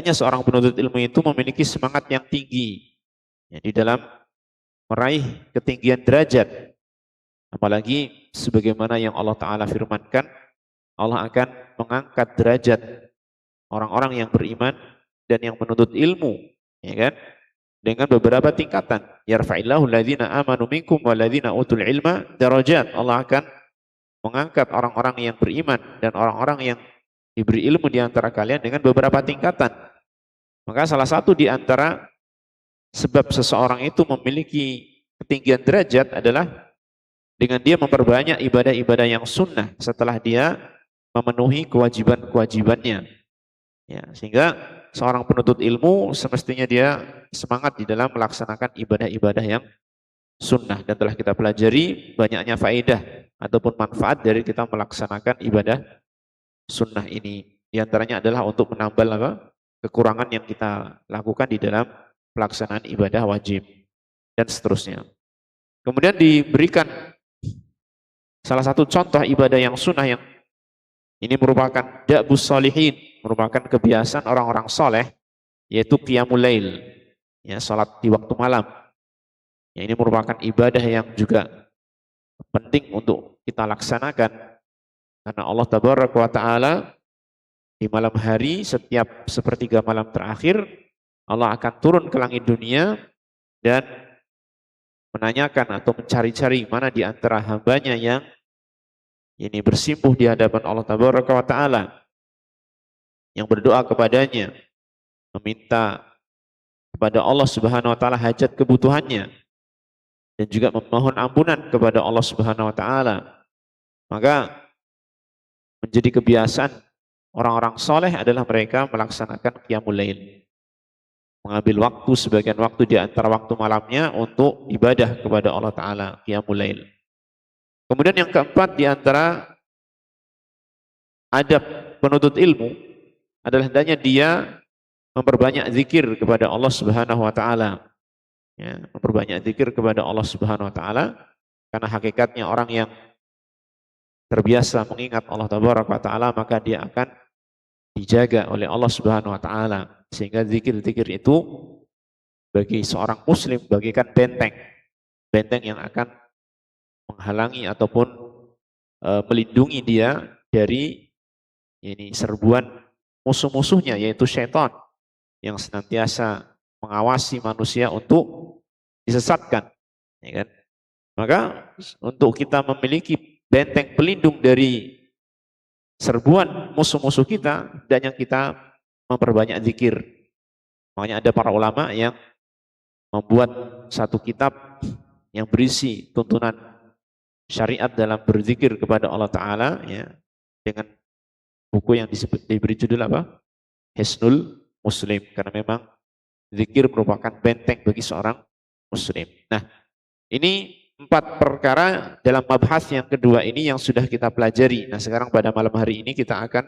hanya seorang penuntut ilmu itu memiliki semangat yang tinggi ya, di dalam meraih ketinggian derajat. Apalagi sebagaimana yang Allah Ta'ala firmankan, Allah akan mengangkat derajat orang-orang yang beriman dan yang menuntut ilmu, ya kan? Dengan beberapa tingkatan. Yarfa'illahu alladhina amanu minkum walladhina utul ilma darajat. Allah akan mengangkat orang-orang yang beriman dan orang-orang yang diberi ilmu di antara kalian dengan beberapa tingkatan. Maka salah satu di antara sebab seseorang itu memiliki ketinggian derajat adalah dengan dia memperbanyak ibadah-ibadah yang sunnah setelah dia memenuhi kewajiban-kewajibannya. Ya, sehingga seorang penuntut ilmu semestinya dia semangat di dalam melaksanakan ibadah-ibadah yang sunnah. Dan telah kita pelajari banyaknya faedah ataupun manfaat dari kita melaksanakan ibadah sunnah ini. Di antaranya adalah untuk menambal kekurangan yang kita lakukan di dalam pelaksanaan ibadah wajib dan seterusnya. Kemudian diberikan salah satu contoh ibadah yang sunnah yang ini merupakan da'bus sholihin, merupakan kebiasaan orang-orang soleh, yaitu qiyamul lail, ya, salat di waktu malam. Ya, ini merupakan ibadah yang juga penting untuk kita laksanakan, karena Allah Tabaraka wa Ta'ala di malam hari setiap sepertiga malam terakhir Allah akan turun ke langit dunia dan menanyakan atau mencari-cari mana di antara hambanya yang ini bersimpuh di hadapan Allah Tabaraka wa Ta'ala, yang berdoa kepadanya, meminta kepada Allah Subhanahu wa Ta'ala hajat kebutuhannya, dan juga memohon ampunan kepada Allah Subhanahu wa Ta'ala. Maka menjadi kebiasaan orang-orang soleh adalah mereka melaksanakan qiyamul lail, mengambil waktu, sebagian waktu di antara waktu malamnya untuk ibadah kepada Allah Ta'ala, qiyamul lail. Kemudian yang keempat di antara adab penuntut ilmu adalah hendaknya dia memperbanyak zikir kepada Allah Subhanahu wa Ta'ala. Ya, memperbanyak zikir kepada Allah Subhanahu wa Ta'ala, karena hakikatnya orang yang terbiasa mengingat Allah Tabaraka wa Ta'ala maka dia akan dijaga oleh Allah Subhanahu wa Ta'ala, sehingga zikir-zikir itu bagi seorang muslim bagaikan benteng yang akan menghalangi ataupun melindungi dia dari ini serbuan musuh-musuhnya, yaitu syaitan yang senantiasa mengawasi manusia untuk disesatkan, ya kan? Maka untuk kita memiliki benteng pelindung dari serbuan musuh-musuh kita, dan yang kita memperbanyak zikir. Makanya ada para ulama yang membuat satu kitab yang berisi tuntunan syariat dalam berzikir kepada Allah Ta'ala, ya, dengan buku yang diberi judul apa? Hisnul Muslim, karena memang zikir merupakan benteng bagi seorang muslim. Nah, ini 4 perkara dalam mabhas yang kedua ini yang sudah kita pelajari. Nah, sekarang pada malam hari ini kita akan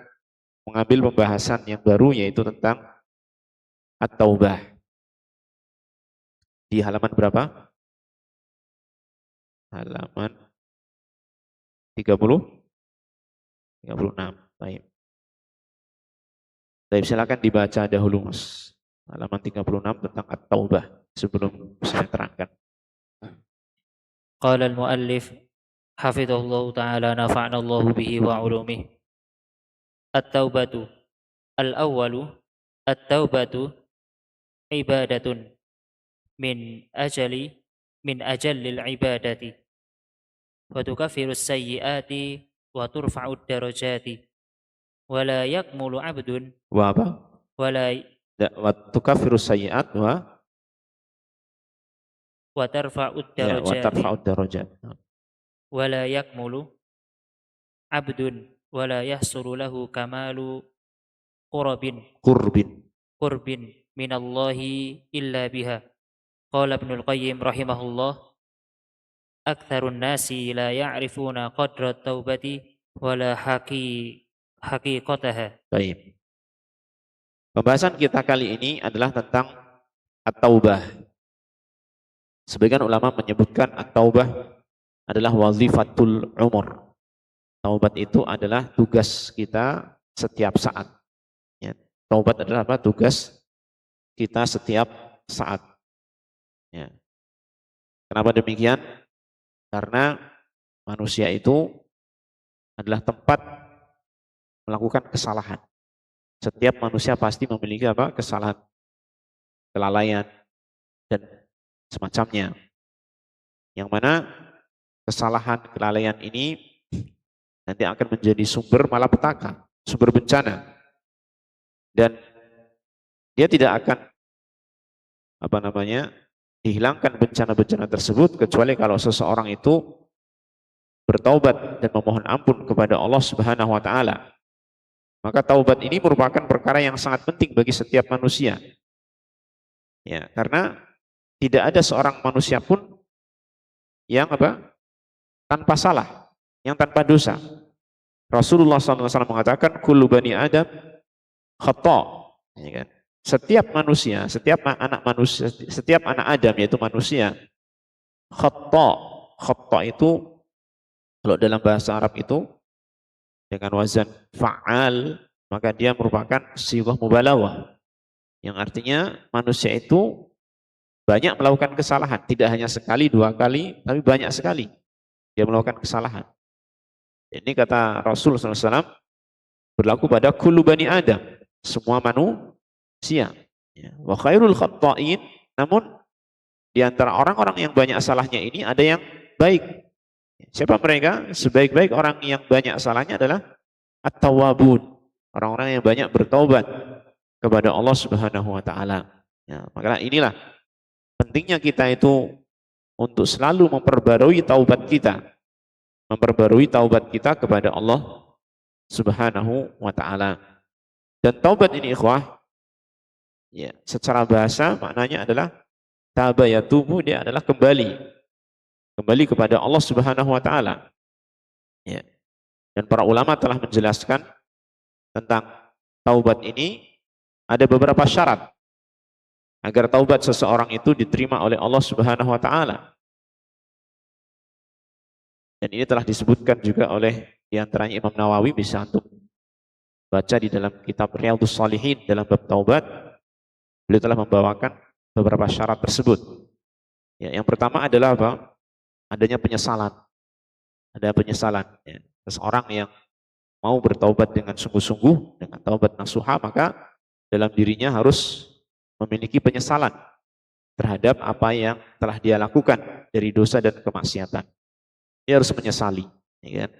mengambil pembahasan yang baru, yaitu tentang at-taubah. Di halaman berapa? Halaman 30? 36. Baik. Baik, silakan dibaca dahulu, Mas. Halaman 36 tentang at-taubah sebelum saya terangkan. Qala al-muallif hafizahullah ta'ala nafa'na Allah bihi wa 'ulumihi. At-taubatu al-awwalu at-taubatu ibadatun min ajallil ibadati wa tukaffiru as-sayyi'ati wa turfa'u ad-darajati wa la yakmulu 'abdun Wa apa? Wa tukaffiru sayyi'at wa tarfa'u ya, wa tarfa'u darajat. wa la yakmulu 'abdun wa la yahsulu lahu kamalu qurbin minallahi illa biha. Qala Ibnul Qayyim rahimahullah, aktsarun nasi la ya'rifuna qadra taubati wala haqiqataha. Baik. Pembahasan kita kali ini adalah tentang at-taubah. Sebagian ulama menyebutkan at-taubah adalah wazifatul umur. Taubat itu adalah tugas kita setiap saat. Ya. taubat adalah apa? Tugas kita setiap saat. Ya. Kenapa demikian? Karena manusia itu adalah tempat melakukan kesalahan. Setiap manusia pasti memiliki apa? Kesalahan, kelalaian, dan semacamnya. Yang mana kesalahan, kelalaian ini nanti akan menjadi sumber malapetaka, sumber bencana. Dan dia tidak akan dihilangkan bencana-bencana tersebut kecuali kalau seseorang itu bertaubat dan memohon ampun kepada Allah Subhanahu wa taala. Maka taubat ini merupakan perkara yang sangat penting bagi setiap manusia. Ya, karena tidak ada seorang manusia pun yang tanpa salah, yang tanpa dosa. Rasulullah SAW mengatakan kullu bani Adam khata'. Ya kan? Setiap manusia, setiap anak Adam yaitu manusia khata'. Khata' itu kalau dalam bahasa Arab itu dengan wazan fa'al, maka dia merupakan sighah mubalaghah. Yang artinya manusia itu banyak melakukan kesalahan, tidak hanya sekali, dua kali, tapi banyak sekali dia melakukan kesalahan. Ini kata Rasul SAW berlaku pada kullu bani Adam, semua manusia. Wa khairul khatta'in, namun di antara orang-orang yang banyak salahnya ini ada yang baik. Siapa mereka? Sebaik-baik orang yang banyak salahnya adalah at-tawwabun, orang-orang yang banyak bertaubat kepada Allah Subhanahu wa taala. Ya, maka inilah pentingnya kita itu untuk selalu memperbarui taubat kita. Memperbarui taubat kita kepada Allah Subhanahu wa taala. Dan taubat ini ikhwah, ya, secara bahasa maknanya adalah taba yatubu, dia adalah kembali kepada Allah Subhanahu wa taala. Ya. Dan para ulama telah menjelaskan tentang taubat ini ada beberapa syarat agar taubat seseorang itu diterima oleh Allah Subhanahu wa taala. Dan ini telah disebutkan juga oleh di antaranya Imam Nawawi, bisa untuk baca di dalam kitab Riyadhus Shalihin dalam bab taubat. Beliau telah membawakan beberapa syarat tersebut. Ya, yang pertama adalah apa? Adanya penyesalan. Ada penyesalan. Ya. Seseorang yang mau bertaubat dengan sungguh-sungguh, dengan taubat nasuha, maka dalam dirinya harus memiliki penyesalan terhadap apa yang telah dia lakukan dari dosa dan kemaksiatan. Dia harus menyesali. Ya kan?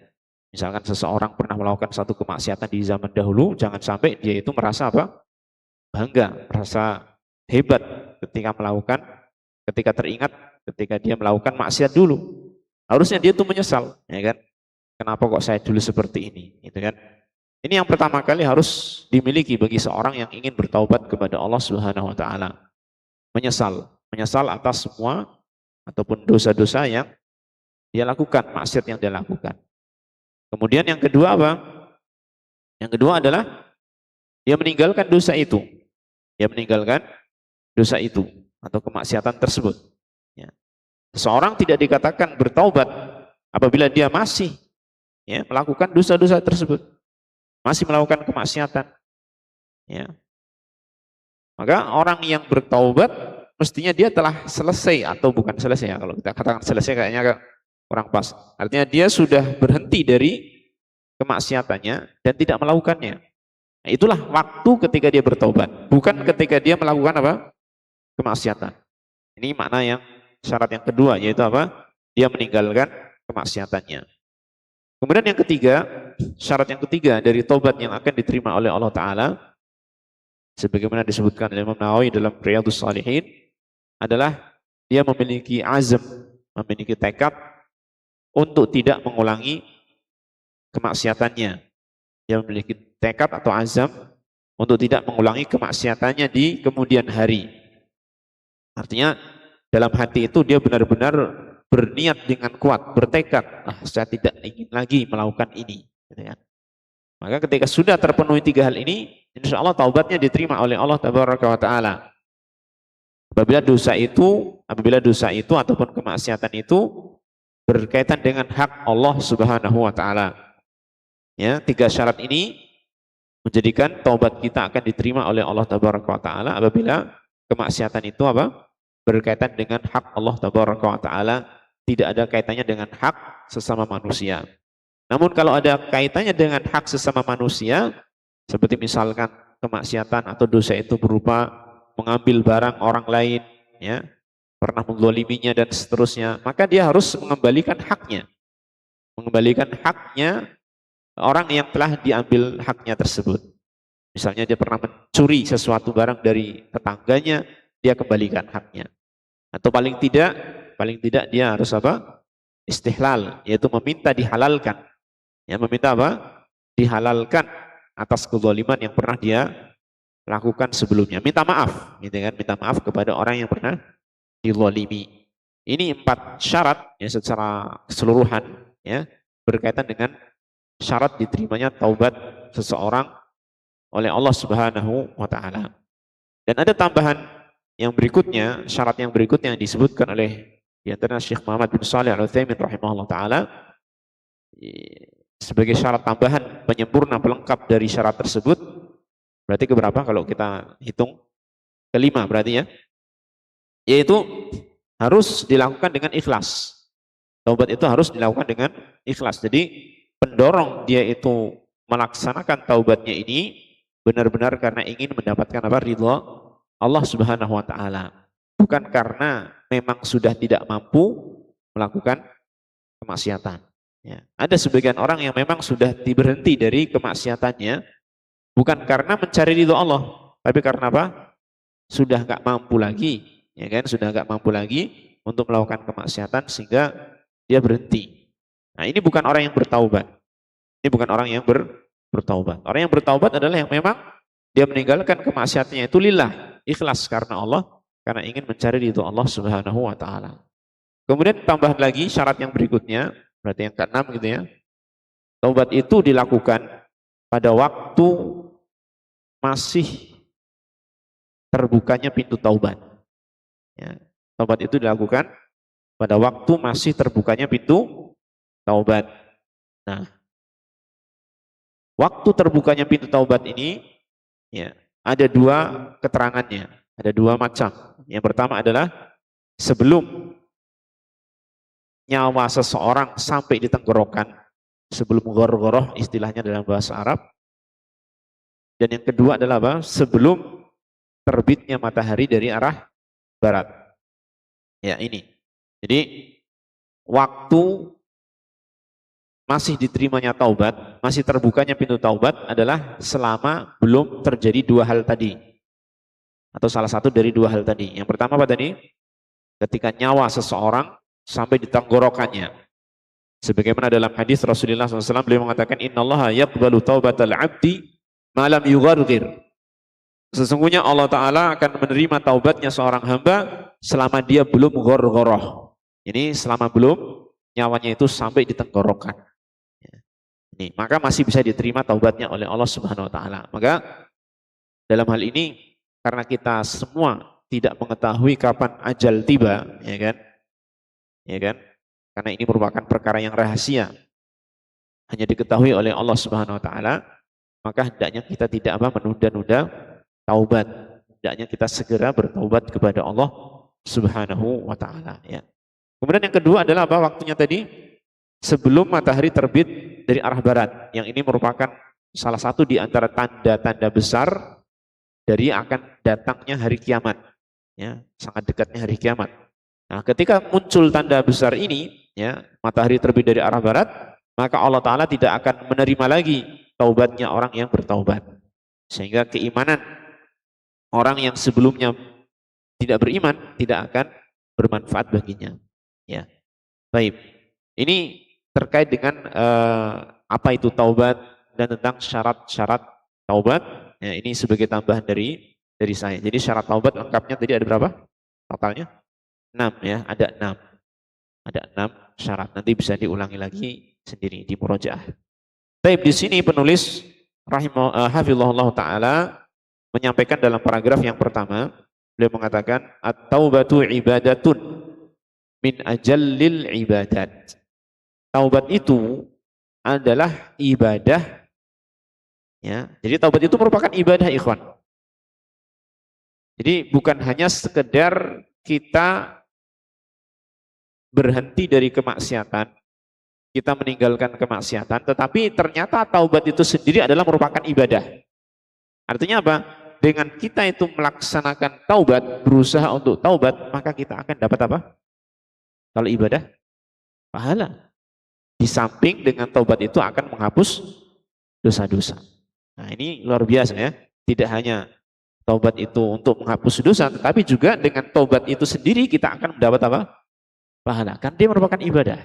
Misalkan seseorang pernah melakukan satu kemaksiatan di zaman dahulu, jangan sampai dia itu merasa apa? Bangga, merasa hebat ketika teringat ketika dia melakukan maksiat dulu. Harusnya dia itu menyesal, ya kan? Kenapa kok saya dulu seperti ini, gitu kan? Ini yang pertama kali harus dimiliki bagi seorang yang ingin bertaubat kepada Allah Subhanahu wa taala. Menyesal atas semua ataupun dosa-dosa yang dia lakukan, maksiat yang dia lakukan. Kemudian yang kedua apa? Yang kedua adalah dia meninggalkan dosa itu. Dia meninggalkan dosa itu atau kemaksiatan tersebut. Ya. Seseorang tidak dikatakan bertaubat apabila dia masih melakukan dosa-dosa tersebut, masih melakukan kemaksiatan. Ya. Maka orang yang bertaubat mestinya dia telah selesai, atau bukan selesai ya, kalau kita katakan selesai kayaknya kurang pas. Artinya dia sudah berhenti dari kemaksiatannya dan tidak melakukannya. Nah, itulah waktu ketika dia bertaubat, bukan ketika dia melakukan apa? Kemaksiatan. Ini makna yang syarat yang kedua, yaitu apa? Dia meninggalkan kemaksiatannya. Kemudian yang ketiga, syarat yang ketiga dari taubat yang akan diterima oleh Allah Ta'ala, sebagaimana disebutkan oleh Imam Nawawi dalam Riyadhus Shalihin, adalah dia memiliki azam, memiliki tekad untuk tidak mengulangi kemaksiatannya. Dia memiliki tekad atau azam untuk tidak mengulangi kemaksiatannya di kemudian hari. Artinya dalam hati itu dia benar-benar berniat dengan kuat, bertekad, saya tidak ingin lagi melakukan ini. Maka ketika sudah terpenuhi tiga hal ini, insya Allah taubatnya diterima oleh Allah Tabaraka wa Ta'ala. Apabila dosa itu ataupun kemaksiatan itu berkaitan dengan hak Allah Subhanahu wa Ta'ala. Ya, tiga syarat ini menjadikan taubat kita akan diterima oleh Allah Tabaraka wa taala apabila kemaksiatan itu apa? Berkaitan dengan hak Allah Tabaraka wa taala, tidak ada kaitannya dengan hak sesama manusia. Namun kalau ada kaitannya dengan hak sesama manusia, seperti misalkan kemaksiatan atau dosa itu berupa mengambil barang orang lain, ya, pernah menzaliminya dan seterusnya, maka dia harus mengembalikan haknya orang yang telah diambil haknya tersebut. Misalnya dia pernah mencuri sesuatu barang dari tetangganya, dia kembalikan haknya. Atau paling tidak dia harus apa? Istihlal, yaitu meminta dihalalkan. Ya, meminta apa? Dihalalkan atas kezaliman yang pernah dia lakukan sebelumnya. Minta maaf, gitu kan? Minta maaf kepada orang yang pernah dizalimi. Ini 4 syarat ya secara keseluruhan ya berkaitan dengan syarat diterimanya taubat seseorang oleh Allah Subhanahu wa taala. Dan ada tambahan yang berikutnya, syarat yang berikutnya yang disebutkan oleh di antara Syekh Muhammad bin Shalih Al-Utsaimin rahimahullah taala sebagai syarat tambahan penyempurna pelengkap dari syarat tersebut. Berarti keberapa kalau kita hitung? Kelima berarti ya. Yaitu harus dilakukan dengan ikhlas. Taubat itu harus dilakukan dengan ikhlas. Jadi pendorong dia itu melaksanakan taubatnya ini benar-benar karena ingin mendapatkan apa? Ridha Allah Subhanahu wa taala. Bukan karena memang sudah tidak mampu melakukan kemaksiatan. Ya. Ada sebagian orang yang memang sudah berhenti dari kemaksiatannya bukan karena mencari ridha Allah, tapi karena apa? Sudah nggak mampu lagi, ya kan? Sudah nggak mampu lagi untuk melakukan kemaksiatan sehingga dia berhenti. Nah, ini bukan orang yang bertaubat. Ini bukan orang yang bertaubat. Orang yang bertaubat adalah yang memang dia meninggalkan kemaksiatannya itu lillah, ikhlas karena Allah, karena ingin mencari ridho Allah Subhanahu wa taala. Kemudian tambah lagi syarat yang berikutnya, berarti yang keenam gitu ya. Taubat itu dilakukan pada waktu masih terbukanya pintu taubat. Ya. Taubat itu dilakukan pada waktu masih terbukanya pintu taubat. Nah, waktu terbukanya pintu taubat ini, ya, ada 2 keterangannya, ada 2 macam. Yang pertama adalah sebelum nyawa seseorang sampai di tenggorokan, sebelum ghorghoroh istilahnya dalam bahasa Arab. Dan yang kedua adalah apa? Sebelum terbitnya matahari dari arah barat. Ya, ini. Jadi waktu masih diterimanya taubat, masih terbukanya pintu taubat adalah selama belum terjadi 2 hal tadi. Atau salah satu dari 2 hal tadi. Yang pertama apa tadi? Ketika nyawa seseorang sampai di tenggorokannya. Sebagaimana dalam hadis Rasulullah SAW beliau mengatakan innallaha yaqbalu taubatal abdi ma lam yugharghir. Sesungguhnya Allah Ta'ala akan menerima taubatnya seorang hamba selama dia belum ghorghoroh. Ini selama belum nyawanya itu sampai di tenggorokan. Ini, maka masih bisa diterima taubatnya oleh Allah Subhanahu Wa Ta'ala. Maka dalam hal ini karena kita semua tidak mengetahui kapan ajal tiba, ya kan? Ya kan? Karena ini merupakan perkara yang rahasia, hanya diketahui oleh Allah Subhanahu Wa Ta'ala. Maka hendaknya kita tidak menunda-nunda taubat. Hendaknya kita segera bertaubat kepada Allah Subhanahu wa taala ya. Kemudian yang kedua adalah apa waktunya tadi? Sebelum matahari terbit dari arah barat. Yang ini merupakan salah satu di antara tanda-tanda besar dari akan datangnya hari kiamat. Ya, sangat dekatnya hari kiamat. Nah, ketika muncul tanda besar ini, ya, matahari terbit dari arah barat, maka Allah Ta'ala tidak akan menerima lagi taubatnya orang yang bertaubat. Sehingga keimanan orang yang sebelumnya tidak beriman tidak akan bermanfaat baginya. Ya, baik. Ini terkait dengan apa itu taubat dan tentang syarat-syarat taubat. Ya, ini sebagai tambahan dari saya. Jadi syarat taubat lengkapnya tadi ada berapa? Totalnya 6 ya, ada 6. Ada 6 syarat. Nanti bisa diulangi lagi sendiri di murojaah. Baik, di sini penulis hafizahullah taala menyampaikan dalam paragraf yang pertama, beliau mengatakan at-taubatu ibadatun min ajallil ibadat. Taubat itu adalah ibadah Ya, jadi taubat itu merupakan ibadah, ikhwan. Jadi bukan hanya sekedar kita berhenti dari kemaksiatan, kita meninggalkan kemaksiatan, tetapi ternyata taubat itu sendiri adalah merupakan ibadah. Artinya apa? Dengan kita itu melaksanakan taubat, berusaha untuk taubat, maka kita akan dapat apa? Kalau ibadah, pahala. Di samping dengan taubat itu akan menghapus dosa-dosa. Nah, ini luar biasa ya. Tidak hanya taubat itu untuk menghapus dosa, tetapi juga dengan taubat itu sendiri kita akan mendapat apa? Pahala. Kan dia merupakan ibadah.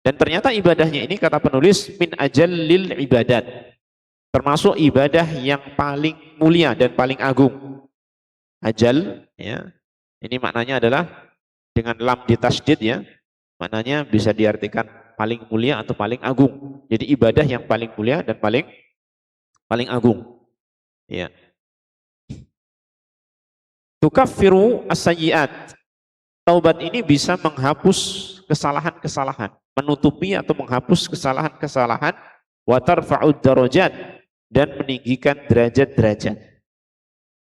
Dan ternyata ibadahnya ini kata penulis min ajallil ibadat. Termasuk ibadah yang paling mulia dan paling agung. Ajal, ya. Ini maknanya adalah dengan lam ditasydid ya. Maknanya bisa diartikan paling mulia atau paling agung. Jadi ibadah yang paling mulia dan paling agung. Ya. Tukaffiru as-sayyi'at. Taubat ini bisa menghapus kesalahan-kesalahan, menutupi atau menghapus kesalahan-kesalahan, wa tarfa'ud darajat, dan meninggikan derajat-derajat.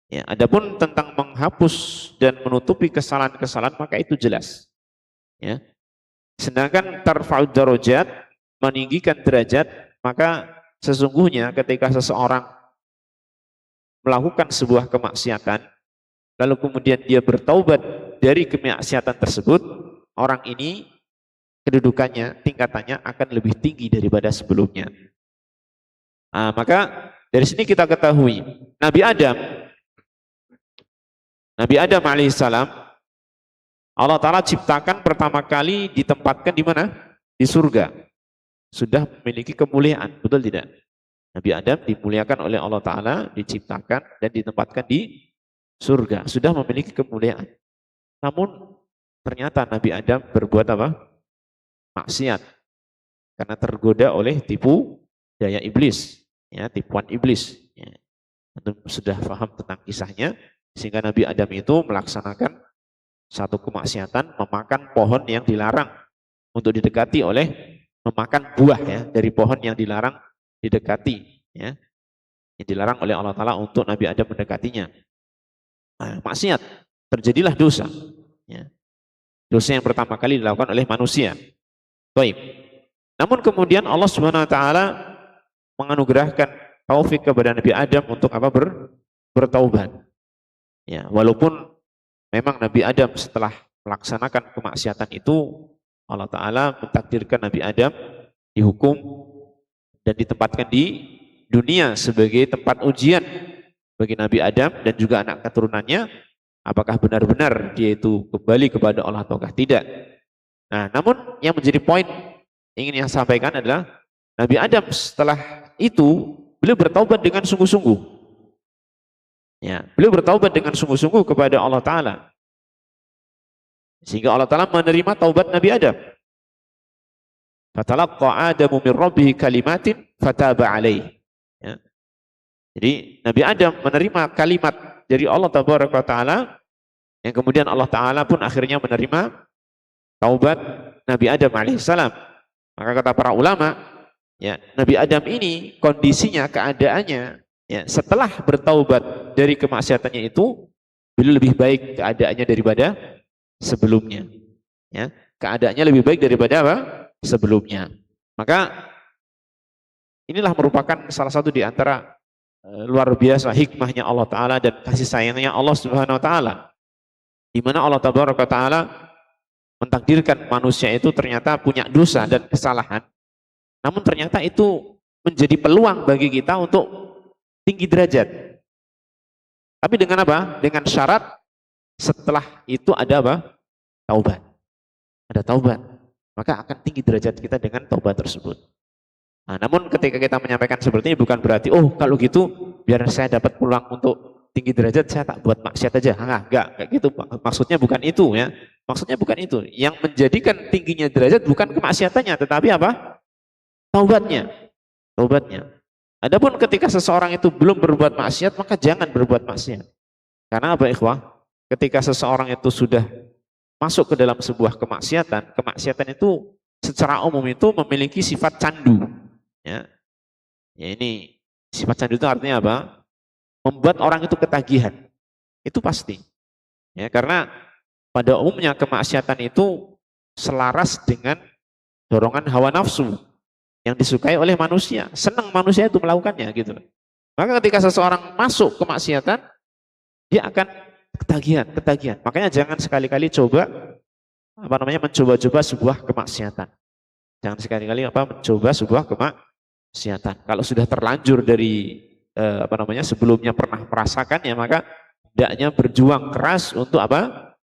Ya, adapun tentang menghapus dan menutupi kesalahan-kesalahan maka itu jelas. Ya. Sedangkan tarfa'ud darajat, meninggikan derajat, maka sesungguhnya ketika seseorang melakukan sebuah kemaksiatan lalu kemudian dia bertaubat dari kemaksiatan tersebut, orang ini kedudukannya, tingkatannya akan lebih tinggi daripada sebelumnya. Nah, maka dari sini kita ketahui Nabi Adam alaihissalam, Allah Ta'ala ciptakan pertama kali ditempatkan di mana? Di surga. Sudah memiliki kemuliaan, betul tidak? Nabi Adam dimuliakan oleh Allah Ta'ala, diciptakan dan ditempatkan di surga. Sudah memiliki kemuliaan. Namun ternyata Nabi Adam berbuat apa? Maksiat. Karena tergoda oleh tipu daya iblis. Ya, tipuan iblis. Ya. Anda sudah paham tentang kisahnya. Sehingga Nabi Adam itu melaksanakan satu kemaksiatan, memakan pohon yang dilarang untuk didekati oleh, memakan buah ya dari pohon yang dilarang didekati, ya, yang dilarang oleh Allah Ta'ala untuk Nabi Adam mendekatinya. Nah, maksiat, terjadilah dosa, ya. Dosa yang pertama kali dilakukan oleh manusia. Baik. Namun kemudian Allah Subhanahu Wa Ta'ala menganugerahkan taufik kepada Nabi Adam untuk apa? Bertaubat. Ya, walaupun memang Nabi Adam setelah melaksanakan kemaksiatan itu, Allah Ta'ala mentakdirkan Nabi Adam dihukum dan ditempatkan di dunia sebagai tempat ujian bagi Nabi Adam dan juga anak keturunannya, apakah benar-benar dia itu kembali kepada Allah ataukah tidak. Nah, namun yang menjadi poin ingin yang sampaikan adalah Nabi Adam setelah itu beliau bertaubat dengan sungguh-sungguh. Ya, beliau bertaubat dengan sungguh-sungguh kepada Allah Ta'ala. Sehingga Allah Ta'ala menerima taubat Nabi Adam. Fatalaqqa Adamu min Rabbih kalimatin fataba alaih. Ya. Jadi Nabi Adam menerima kalimat dari Allah Ta'ala, yang kemudian Allah Ta'ala pun akhirnya menerima taubat Nabi Adam alaihissalam. Maka kata para ulama, ya, Nabi Adam ini kondisinya, keadaannya, ya, setelah bertaubat dari kemaksiatannya itu, beliau lebih baik keadaannya daripada sebelumnya. Ya, keadaannya lebih baik daripada apa? Sebelumnya. Maka inilah merupakan salah satu di antara luar biasa hikmahnya Allah Ta'ala dan kasih sayangnya Allah Subhanahu Wa Ta'ala, di mana Allah Ta'ala mentakdirkan manusia itu ternyata punya dosa dan kesalahan, namun ternyata itu menjadi peluang bagi kita untuk tinggi derajat. Tapi dengan apa? Dengan syarat setelah itu ada apa? Taubat. Ada taubat. Maka akan tinggi derajat kita dengan taubat tersebut. Nah, namun ketika kita menyampaikan seperti ini bukan berarti, oh kalau gitu biar saya dapat peluang untuk tinggi derajat saya tak buat maksiat aja. Enggak kayak gitu. Maksudnya bukan itu ya. Maksudnya bukan itu. Yang menjadikan tingginya derajat bukan kemaksiatannya, tetapi apa? Taubatnya. Taubatnya. Adapun ketika seseorang itu belum berbuat maksiat, maka jangan berbuat maksiat. Karena apa, ikhwah? Ketika seseorang itu sudah masuk ke dalam sebuah kemaksiatan, kemaksiatan itu secara umum itu memiliki sifat candu. Ya, ya ini Sifat candu itu artinya apa? Membuat orang itu ketagihan. Itu pasti. Ya, karena pada umumnya kemaksiatan itu selaras dengan dorongan hawa nafsu yang disukai oleh manusia. Senang manusia itu melakukannya gitu. Maka ketika seseorang masuk kemaksiatan, dia akan ketagihan. Makanya jangan sekali-kali coba mencoba-coba sebuah kemaksiatan. Jangan sekali-kali mencoba sebuah kemaksiatan. Kalau sudah terlanjur dari sebelumnya pernah merasakannya, maka hendaknya berjuang keras untuk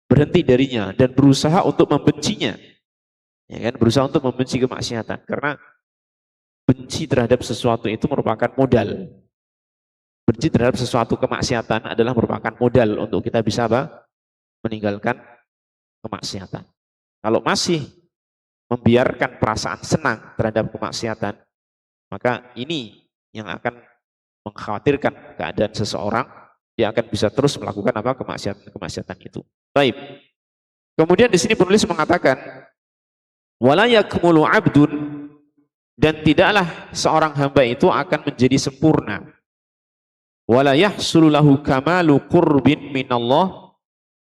berhenti darinya dan berusaha untuk membencinya. Ya kan, berusaha untuk membenci kemaksiatan, karena benci terhadap sesuatu itu merupakan modal. Benci terhadap sesuatu kemaksiatan adalah merupakan modal untuk kita bisa meninggalkan kemaksiatan. Kalau masih membiarkan perasaan senang terhadap kemaksiatan, maka ini yang akan mengkhawatirkan keadaan seseorang, dia akan bisa terus melakukan kemaksiatan itu. Baik. Kemudian di sini penulis mengatakan, wala yakmulu 'abdun, dan tidaklah seorang hamba itu akan menjadi sempurna. Wala yahsulu lahu kamalu qurbin minallah,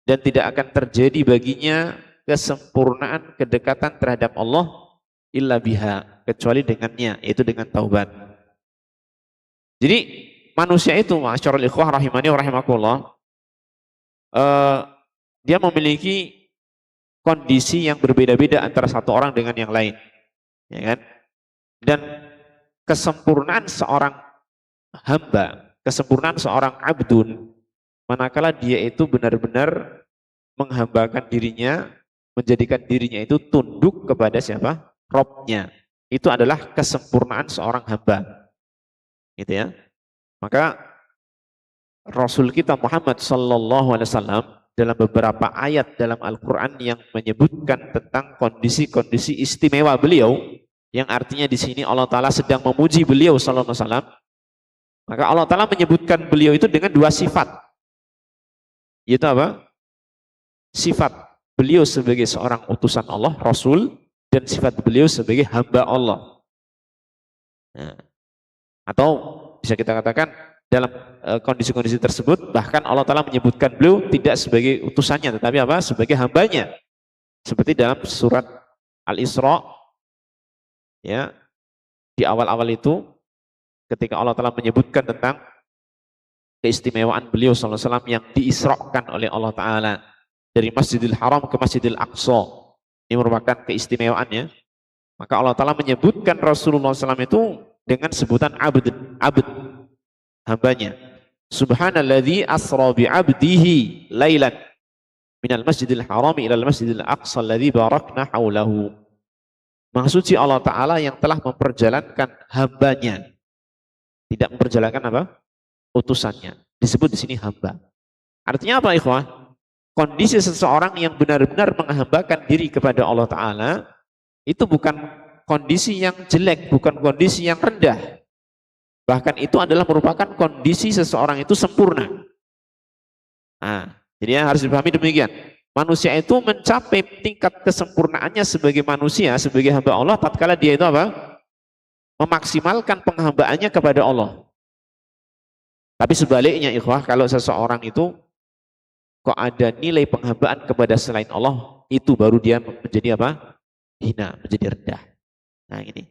dan tidak akan terjadi baginya kesempurnaan kedekatan terhadap Allah illa biha, kecuali dengannya, yaitu dengan taubat. Jadi manusia itu, ma'asyiral ikhwah rahimani wa rahimakumullah, dia memiliki kondisi yang berbeda-beda antara satu orang dengan yang lain, ya kan? Dan kesempurnaan seorang hamba, kesempurnaan seorang abdun, manakala dia itu benar-benar menghambakan dirinya, menjadikan dirinya itu tunduk kepada siapa? Robnya. Itu adalah kesempurnaan seorang hamba. Gitu ya. Maka Rasul kita Muhammad sallallahu alaihi wasallam dalam beberapa ayat dalam Al-Qur'an yang menyebutkan tentang kondisi-kondisi istimewa beliau, yang artinya di sini Allah Ta'ala sedang memuji beliau sallallahu alaihi wasallam, maka Allah Ta'ala menyebutkan beliau itu dengan dua sifat. Yaitu apa? Sifat beliau sebagai seorang utusan Allah, Rasul, dan sifat beliau sebagai hamba Allah. Nah, atau bisa kita katakan dalam kondisi-kondisi tersebut bahkan Allah Ta'ala menyebutkan beliau tidak sebagai utusannya, tetapi apa? Sebagai hambanya. Seperti dalam surat Al-Isra, ya, di awal-awal itu ketika Allah Ta'ala menyebutkan tentang keistimewaan beliau sallallahu alaihi wasallam yang diisrakan oleh Allah Ta'ala dari Masjidil Haram ke Masjidil Aqsa. Ini merupakan keistimewaannya. Maka Allah Ta'ala menyebutkan Rasulullah SAW itu dengan sebutan abd, hambanya. Subhanalladzi asra bi'abdihi lailan minal Masjidil Haram ilal Masjidil Aqsa alladzi barakna haulahu. Maha suci Allah Ta'ala yang telah memperjalankan hambanya, tidak memperjalankan apa? Utusannya. Disebut di sini hamba. Artinya apa, ikhwah? Kondisi seseorang yang benar-benar menghambakan diri kepada Allah Ta'ala itu bukan kondisi yang jelek, bukan kondisi yang rendah. Bahkan itu adalah merupakan kondisi seseorang itu sempurna. Nah, jadi harus dipahami demikian. Manusia itu mencapai tingkat kesempurnaannya sebagai manusia, sebagai hamba Allah, tatkala dia itu apa? Memaksimalkan penghambaannya kepada Allah. Tapi sebaliknya, ikhwah, kalau seseorang itu kok ada nilai penghambaan kepada selain Allah, itu baru dia menjadi apa? Hina, menjadi rendah. Nah, ini.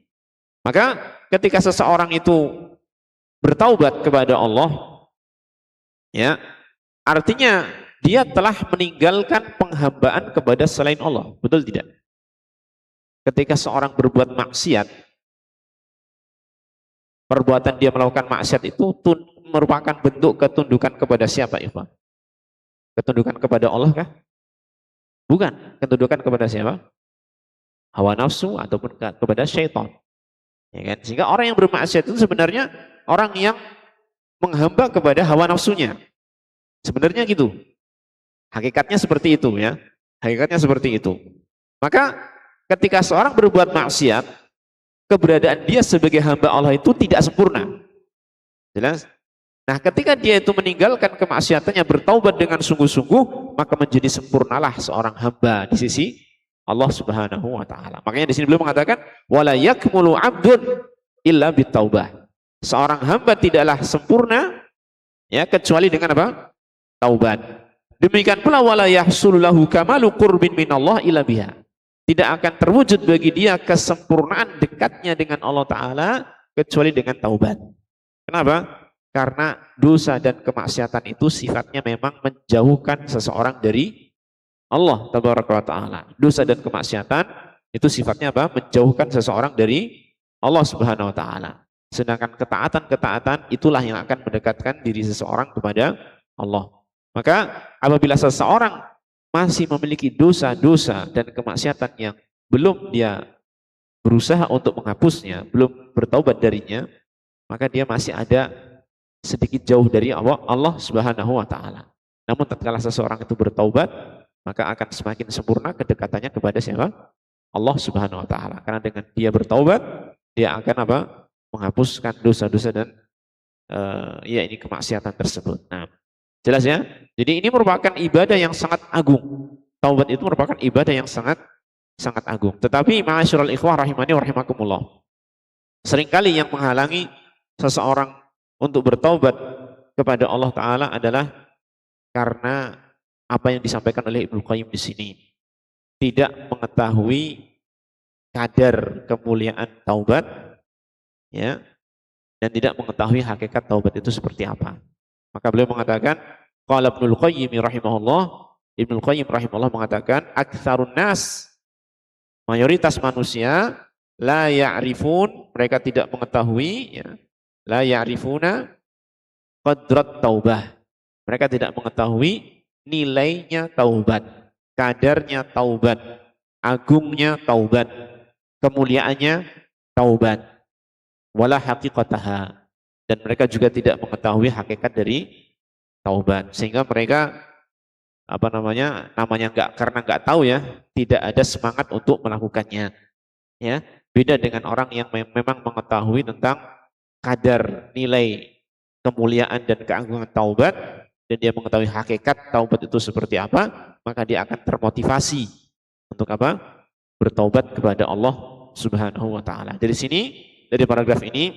Maka ketika seseorang itu bertaubat kepada Allah, ya, artinya dia telah meninggalkan penghambaan kepada selain Allah. Betul tidak? Ketika seorang berbuat maksiat, perbuatan dia melakukan maksiat itu merupakan bentuk ketundukan kepada siapa, Ikhwan? Ketundukan kepada Allah kah? Bukan. Ketundukan kepada siapa? Hawa nafsu ataupun kepada syaitan. Ya kan? Sehingga orang yang bermaksiat itu sebenarnya orang yang menghamba kepada hawa nafsunya. Sebenarnya gitu. Hakikatnya seperti itu, ya. Hakikatnya seperti itu. Maka ketika seorang berbuat maksiat, keberadaan dia sebagai hamba Allah itu tidak sempurna. Jelas? Nah, ketika dia itu meninggalkan kemaksiatannya, bertaubat dengan sungguh-sungguh, maka menjadi sempurnalah seorang hamba di sisi Allah Subhanahu wa taala. Makanya di sini beliau mengatakan wala yakmulu 'abdun illa bitaubah. Seorang hamba tidaklah sempurna ya kecuali dengan apa? Taubat. Demikian pula wala yahsul lahu kamalu qurbin minallah illa biha. Tidak akan terwujud bagi dia kesempurnaan dekatnya dengan Allah Ta'ala kecuali dengan taubat. Kenapa? Karena dosa dan kemaksiatan itu sifatnya memang menjauhkan seseorang dari Allah Ta'ala. Dosa dan kemaksiatan itu sifatnya apa? Menjauhkan seseorang dari Allah Subhanahu Wa Ta'ala. Sedangkan ketaatan-ketaatan itulah yang akan mendekatkan diri seseorang kepada Allah. Maka apabila seseorang masih memiliki dosa-dosa dan kemaksiatan yang belum dia berusaha untuk menghapusnya, belum bertaubat darinya, maka dia masih ada sedikit jauh dari Allah Subhanahu wa taala. Namun tatkala seseorang itu bertaubat, maka akan semakin sempurna kedekatannya kepada siapa? Allah Subhanahu wa taala. Karena dengan dia bertaubat, dia akan apa? Menghapuskan dosa-dosa dan ya ini kemaksiatan tersebut. Nah, jelas ya? Jadi ini merupakan ibadah yang sangat agung. Taubat itu merupakan ibadah yang sangat agung. Tetapi ma'asyiral ikhwah rahimani wa rahimakumullah. Seringkali yang menghalangi seseorang untuk bertaubat kepada Allah Ta'ala adalah karena apa yang disampaikan oleh Ibnu Qayyim di sini. Tidak mengetahui kadar kemuliaan taubat, ya, dan tidak mengetahui hakikat taubat itu seperti apa. Maka beliau mengatakan, qala Ibnu Qayyim rahimahullah, Ibnu Qayyim rahimahullah mengatakan, aktsarun nas, mayoritas manusia, la ya'rifun, mereka tidak mengetahui, ya, la ya'rifuna qadrat taubah. Mereka tidak mengetahui nilainya taubat, kadarnya taubat, agungnya taubat, kemuliaannya taubat, wala haqiqataha, dan mereka juga tidak mengetahui hakikat dari taubat, sehingga mereka namanya karena nggak tahu ya, tidak ada semangat untuk melakukannya. Ya, beda dengan orang yang memang mengetahui tentang kadar nilai kemuliaan dan keagungan taubat, dan dia mengetahui hakikat taubat itu seperti apa, maka dia akan termotivasi untuk apa? Bertaubat kepada Allah Subhanahu wa taala. Dari sini, dari paragraf ini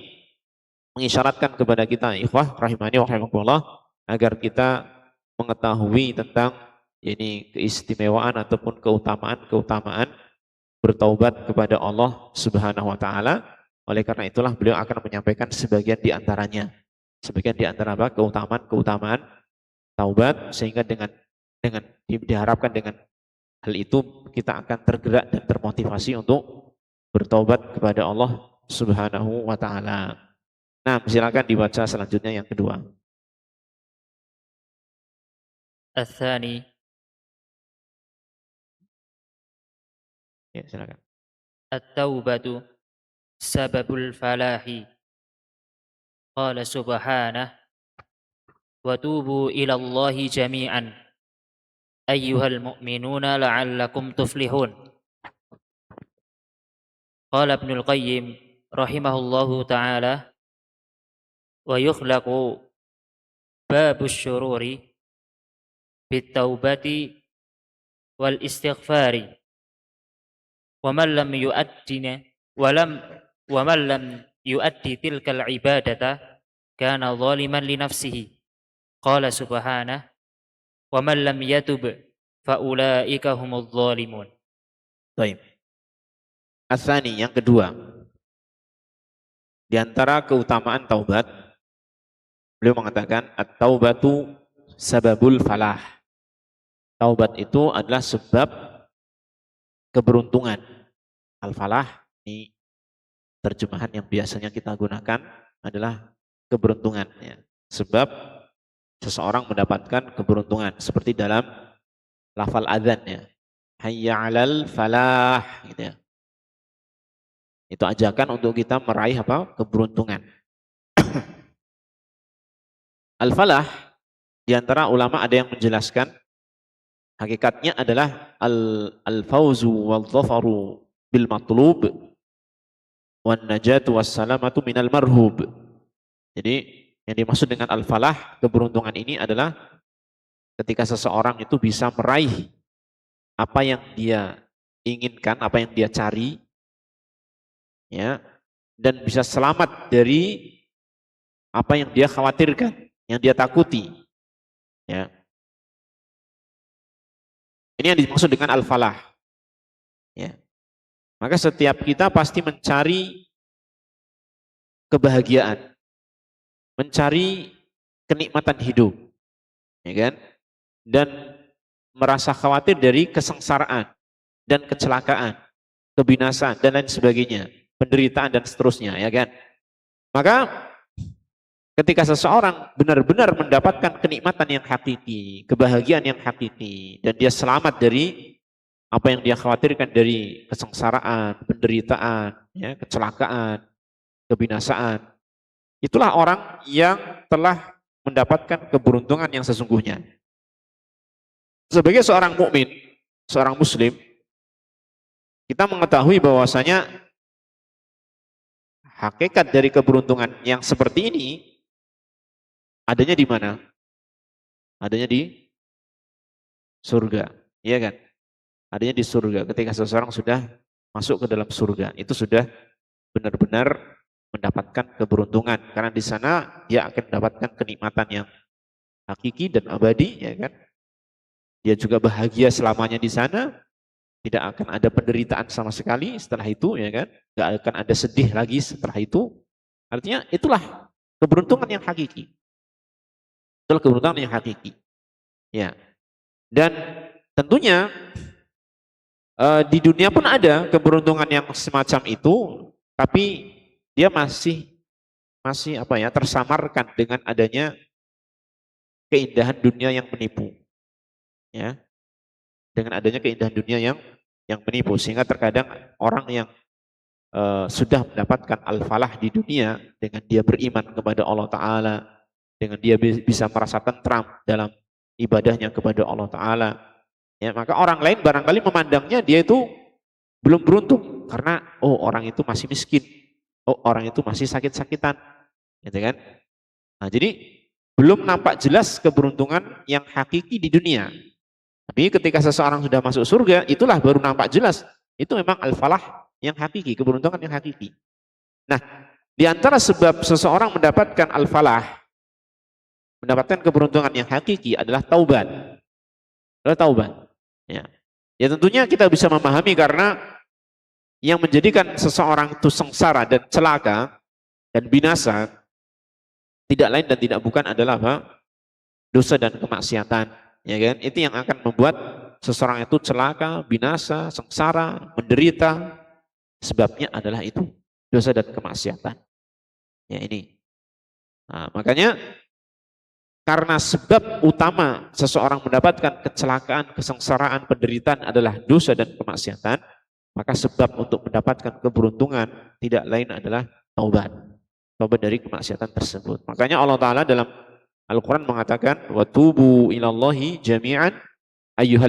mengisyaratkan kepada kita ikhwah rahimani wa rahimakumullah agar kita mengetahui tentang ini keistimewaan ataupun keutamaan bertaubat kepada Allah Subhanahu wa taala. Oleh karena itulah beliau akan menyampaikan sebagian di antaranya. Sebagian di antara apa? Keutamaan taubat, sehingga dengan diharapkan dengan hal itu kita akan tergerak dan termotivasi untuk bertaubat kepada Allah Subhanahu wa taala. Nah, silakan dibaca selanjutnya yang kedua. Ats-tsani, Ya, silakan. at-taubatu sababul falahi. Qala subhanahu wa tubu ila Allahi jami'an ayyuhal mu'minuna la'allakum tuflihun. Qala Ibnul Qayyim rahimahullahu ta'ala wa yukhlaqu babus syururi bit-taubati wal istighfari wa man lam yu'addina wa man lam yu'addi tilkal ibadata kana zaliman li nafsihi. Qala subhanahu wa man lam yatub fa ulaika humudz zalimun. Baik. Ats-tsani, yang kedua. Di antara keutamaan taubat, beliau mengatakan at-taubatu sababul falah. Taubat itu adalah sebab keberuntungan. Al-falah ini terjemahan yang biasanya kita gunakan adalah keberuntungan, ya. Sebab seseorang mendapatkan keberuntungan seperti dalam lafal adzan, ya. Hayya 'alal falah, gitu ya. Itu ajakan untuk kita meraih apa? Keberuntungan. Al-falah, di antara ulama ada yang menjelaskan hakikatnya adalah al-fawzu wal-dhafaru bil matlub wan najatu wassalamatu minal marhub. Jadi yang dimaksud dengan al-falah, keberuntungan ini adalah ketika seseorang itu bisa meraih apa yang dia inginkan, apa yang dia cari, ya, dan bisa selamat dari apa yang dia khawatirkan, yang dia takuti. Ya. Ini yang dimaksud dengan al-falah. Ya. Maka setiap kita pasti mencari kebahagiaan, mencari kenikmatan hidup, ya kan? Dan merasa khawatir dari kesengsaraan dan kecelakaan, kebinasaan dan lain sebagainya, penderitaan dan seterusnya, ya kan? Maka ketika seseorang benar-benar mendapatkan kenikmatan yang hakiki, kebahagiaan yang hakiki, dan dia selamat dari apa yang dia khawatirkan dari kesengsaraan, penderitaan, ya, kecelakaan, kebinasaan, itulah orang yang telah mendapatkan keberuntungan yang sesungguhnya. Sebagai seorang mukmin, seorang muslim, kita mengetahui bahwasanya hakikat dari keberuntungan yang seperti ini adanya di mana? Adanya di surga, iya kan? Adanya di surga. Ketika seseorang sudah masuk ke dalam surga, itu sudah benar-benar mendapatkan keberuntungan, karena di sana dia akan mendapatkan kenikmatan yang hakiki dan abadi, ya kan? Dia juga bahagia selamanya di sana, tidak akan ada penderitaan sama sekali setelah itu, ya kan? Tidak akan ada sedih lagi setelah itu. Artinya itulah keberuntungan yang hakiki. Itulah keberuntungan yang hakiki. Ya. Dan tentunya di dunia pun ada keberuntungan yang semacam itu, tapi dia masih apa ya, tersamarkan dengan adanya keindahan dunia yang menipu. Ya. Dengan adanya keindahan dunia yang menipu, sehingga terkadang orang yang sudah mendapatkan al-falah di dunia dengan dia beriman kepada Allah Ta'ala, dengan dia bisa merasa tentram dalam ibadahnya kepada Allah Ta'ala, ya, maka orang lain barangkali memandangnya dia itu belum beruntung karena orang itu masih miskin, orang itu masih sakit-sakitan, gitu kan? Nah, jadi belum nampak jelas keberuntungan yang hakiki di dunia. Tapi ketika seseorang sudah masuk surga, itulah baru nampak jelas. Itu memang al-falah yang hakiki, keberuntungan yang hakiki. Nah, di antara sebab seseorang mendapatkan al-falah, mendapatkan keberuntungan yang hakiki adalah taubat. Adalah taubat. Ya. Ya tentunya kita bisa memahami karena yang menjadikan seseorang itu sengsara dan celaka dan binasa tidak lain dan tidak bukan adalah apa? Dosa dan kemaksiatan, ya kan? Itu yang akan membuat seseorang itu celaka, binasa, sengsara, menderita. Sebabnya adalah itu, dosa dan kemaksiatan. Ya ini. Nah, makanya karena sebab utama seseorang mendapatkan kecelakaan, kesengsaraan, penderitaan adalah dosa dan kemaksiatan, maka sebab untuk mendapatkan keberuntungan tidak lain adalah taubat. Taubat dari kemaksiatan tersebut. Makanya Allah Ta'ala dalam Al-Quran mengatakan, وَتُوبُوا إِلَى اللَّهِ جَمِيعًا أَيُّهَا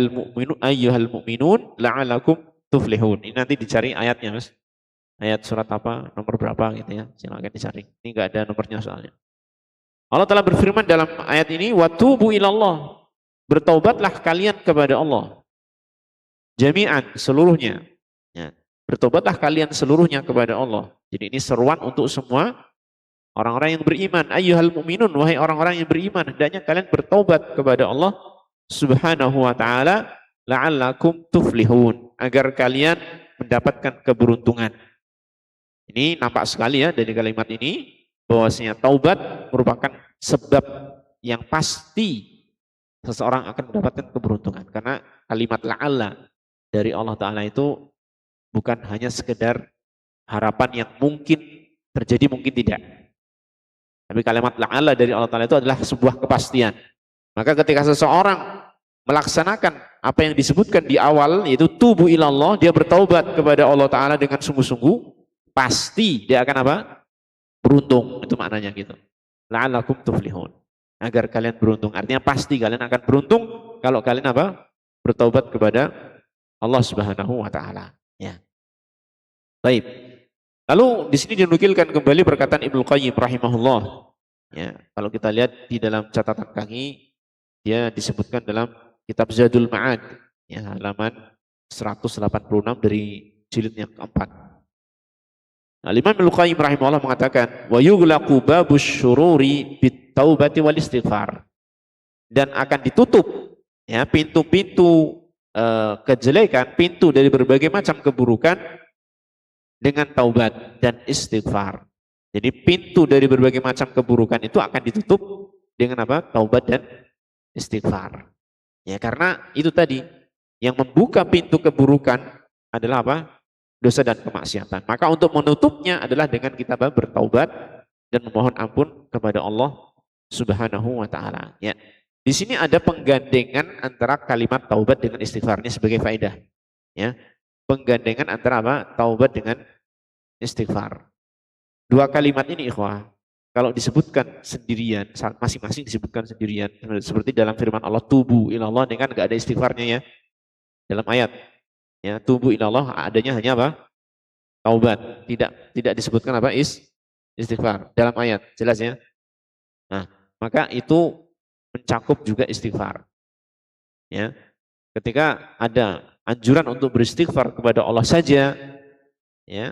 الْمُؤْمِنُونَ لَعَلَكُمْ تُفْلِحُونَ. Ini nanti dicari ayatnya, Mas. Ayat surat apa, nomor berapa gitu ya. Silakan dicari. Ini enggak ada nomornya soalnya. Allah Ta'ala berfirman dalam ayat ini, وَتُوبُوا إِلَى اللَّهِ. Bertaubatlah kalian kepada Allah. Jami'an, seluruhnya. Ya. Bertobatlah kalian seluruhnya kepada Allah. Jadi ini seruan untuk semua orang-orang yang beriman. Ayyuhal mu'minun, wahai orang-orang yang beriman, hendaknya kalian bertobat kepada Allah Subhanahu wa taala la'allakum tuflihun, agar kalian mendapatkan keberuntungan. Ini nampak sekali ya dari kalimat ini bahwasanya taubat merupakan sebab yang pasti seseorang akan mendapatkan keberuntungan, karena kalimat la'alla dari Allah Ta'ala itu bukan hanya sekedar harapan yang mungkin terjadi, mungkin tidak. Tapi kalimat la'alla dari Allah Ta'ala itu adalah sebuah kepastian. Maka ketika seseorang melaksanakan apa yang disebutkan di awal, yaitu tubu ilallah, dia bertaubat kepada Allah Ta'ala dengan sungguh-sungguh, pasti dia akan apa? Beruntung, itu maknanya gitu. La'allakum tuflihun, agar kalian beruntung. Artinya pasti kalian akan beruntung kalau kalian apa? Bertaubat kepada Allah Subhanahu wa taala, ya. Baik. Lalu di sini dinukilkan kembali perkataan Ibnu Qayyim rahimahullah. Ya, kalau kita lihat di dalam catatan kaki, dia disebutkan dalam kitab Zadul Ma'ad, ya, halaman 186 dari jilid yang keempat. Imam Al-Qayyim rahimahullah mengatakan, wa yughlaqu babus syururi bit taubati wal istighfar. Dan akan ditutup ya pintu-pintu kejelekan, pintu dari berbagai macam keburukan dengan taubat dan istighfar. Jadi pintu dari berbagai macam keburukan itu akan ditutup dengan apa? Taubat dan istighfar. Ya, karena itu tadi yang membuka pintu keburukan adalah apa? Dosa dan kemaksiatan. Maka untuk menutupnya adalah dengan kita bertaubat dan memohon ampun kepada Allah Subhanahu wa taala. Ya. Di sini ada penggandengan antara kalimat taubat dengan istighfar, ini sebagai faedah. Ya. Penggandengan antara apa? Taubat dengan istighfar. Dua kalimat ini ikhwah, kalau disebutkan sendirian, masing-masing disebutkan sendirian, seperti dalam firman Allah, tubu ilallah, dengan enggak ada istighfarnya ya. Dalam ayat ya, tubu ilallah adanya hanya apa? Taubat, tidak disebutkan apa? Istighfar dalam ayat, jelas ya. Nah, maka itu mencakup juga istighfar. Ya. Ketika ada anjuran untuk beristighfar kepada Allah saja, ya.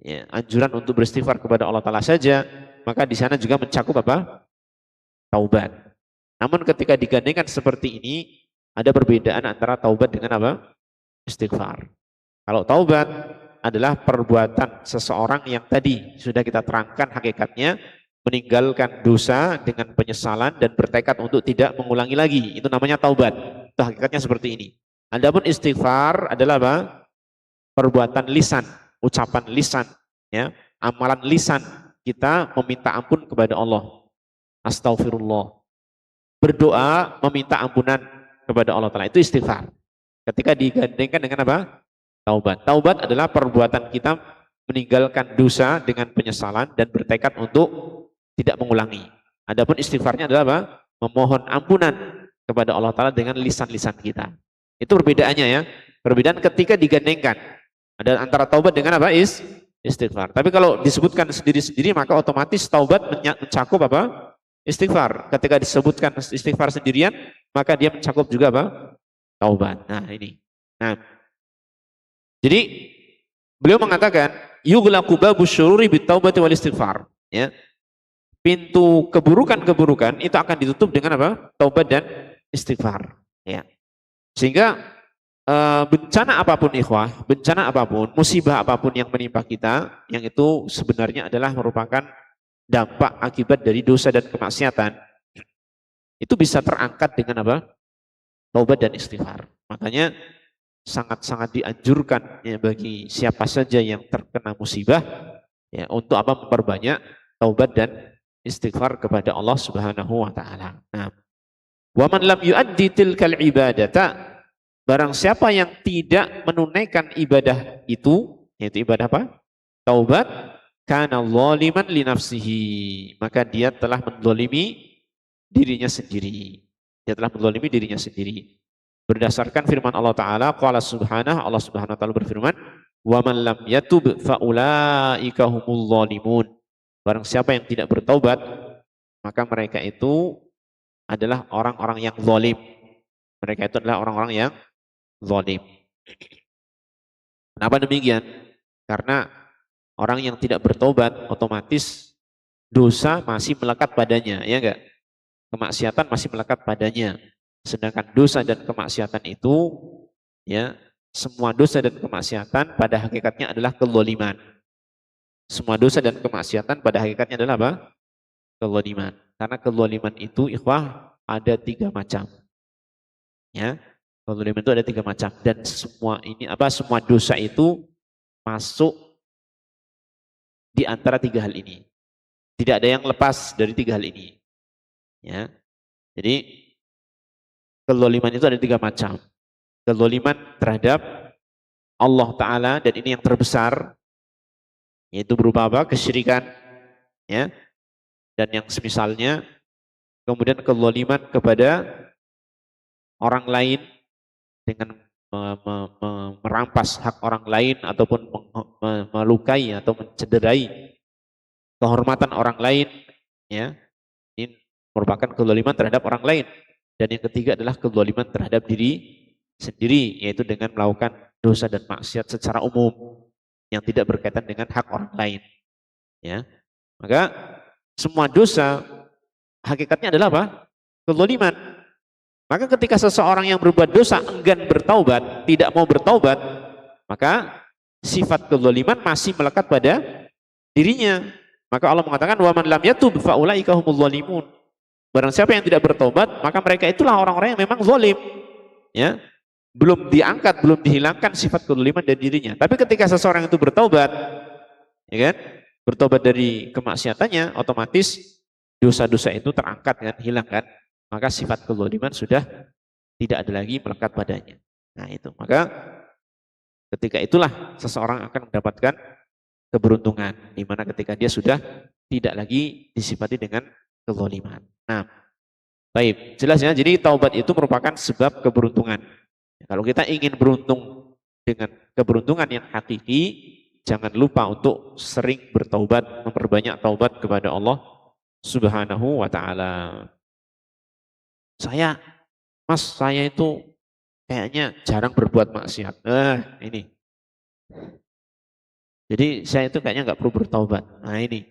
Ya, anjuran untuk beristighfar kepada Allah Ta'ala saja, maka di sana juga mencakup apa? Taubat. Namun ketika digandengkan seperti ini, ada perbedaan antara taubat dengan apa? Istighfar. Kalau taubat adalah perbuatan seseorang yang tadi sudah kita terangkan hakikatnya, meninggalkan dosa dengan penyesalan dan bertekad untuk tidak mengulangi lagi. Itu namanya taubat. Itu hakikatnya seperti ini. Adapun istighfar adalah apa? Perbuatan lisan, ucapan lisan, ya, amalan lisan kita meminta ampun kepada Allah. Astaghfirullah. Berdoa meminta ampunan kepada Allah Ta'ala, itu istighfar. Ketika digandengkan dengan apa? Taubat. Taubat adalah perbuatan kita meninggalkan dosa dengan penyesalan dan bertekad untuk tidak mengulangi. Adapun istighfarnya adalah apa? Memohon ampunan kepada Allah Ta'ala dengan lisan-lisan kita. Itu perbedaannya ya. Perbedaan ketika digandengkan. Ada antara taubat dengan apa? Istighfar. Tapi kalau disebutkan sendiri-sendiri, maka otomatis taubat mencakup apa? Istighfar. Ketika disebutkan istighfar sendirian, maka dia mencakup juga apa? Taubat. Nah ini. Nah, jadi beliau mengatakan, yughlaqu babus syururi bitaubati wal istighfar. Ya. Pintu keburukan-keburukan itu akan ditutup dengan apa? Taubat dan istighfar. Ya. Sehingga bencana apapun ikhwah, bencana apapun, musibah apapun yang menimpa kita, yang itu sebenarnya adalah merupakan dampak akibat dari dosa dan kemaksiatan, itu bisa terangkat dengan apa? Taubat dan istighfar. Makanya sangat-sangat dianjurkan ya, bagi siapa saja yang terkena musibah ya, untuk apa? Memperbanyak taubat dan istighfar kepada Allah Subhanahu wa taala. Nah, wa man lam yuaddi tilkal ibadata, barang siapa yang tidak menunaikan ibadah itu, yaitu ibadah apa? Taubat, kana zaliman li nafsihi, maka dia telah menzalimi dirinya sendiri. Dia telah menzalimi dirinya sendiri. Berdasarkan firman Allah Ta'ala, qala subhanahu, Allah Subhanahu wa taala berfirman, wa man lam yatub fa ulaika humul zalimun. Barang siapa yang tidak bertaubat, maka mereka itu adalah orang-orang yang zalim. Mereka itu adalah orang-orang yang zalim. Kenapa demikian? Karena orang yang tidak bertobat otomatis dosa masih melekat padanya, ya enggak? Kemaksiatan masih melekat padanya. Sedangkan dosa dan kemaksiatan itu, ya, semua dosa dan kemaksiatan pada hakikatnya adalah kezaliman. Semua dosa dan kemaksiatan pada hakikatnya adalah apa? Kezaliman. Karena kezaliman itu ikhwah ada 3 macam. Ya. Kezaliman itu ada 3 macam, dan semua ini apa? Semua dosa itu masuk di antara 3 hal ini. Tidak ada yang lepas dari 3 hal ini. Ya. Jadi kezaliman itu ada 3 macam. Kezaliman terhadap Allah Ta'ala, dan ini yang terbesar, yaitu berupa apa? Kesyirikan, ya, dan yang semisalnya. Kemudian kezaliman kepada orang lain dengan merampas hak orang lain ataupun melukai atau mencederai kehormatan orang lain, ya, ini merupakan kezaliman terhadap orang lain. Dan yang ketiga adalah kezaliman terhadap diri sendiri, yaitu dengan melakukan dosa dan maksiat secara umum. yang tidak berkaitan dengan hak orang lain. Ya, maka semua dosa hakikatnya adalah apa? Kezaliman. Maka ketika seseorang yang berbuat dosa enggan bertaubat, tidak mau bertaubat, maka sifat kezaliman masih melekat pada dirinya. Maka Allah mengatakan wa man lam yatub fa ulaika humuz zalimun. Barang siapa yang tidak bertobat, maka mereka itulah orang-orang yang memang zalim. Ya. Belum diangkat, belum dihilangkan sifat kezaliman dari dirinya. Tapi ketika seseorang itu bertaubat, ya kan? Bertobat dari kemaksiatannya, otomatis dosa-dosa itu terangkat kan, hilang kan? Maka sifat kezaliman sudah tidak ada lagi melekat padanya. Nah, itu. Maka ketika itulah seseorang akan mendapatkan keberuntungan, di mana ketika dia sudah tidak lagi disifati dengan kezaliman. Nah, baik, jelas ya. Jadi taubat itu merupakan sebab keberuntungan. Kalau kita ingin beruntung dengan keberuntungan yang hakiki, jangan lupa untuk sering bertaubat, memperbanyak taubat kepada Allah Subhanahu wa taala. Saya itu kayaknya jarang berbuat maksiat. Ini. Jadi saya itu kayaknya nggak perlu bertaubat. Nah, ini.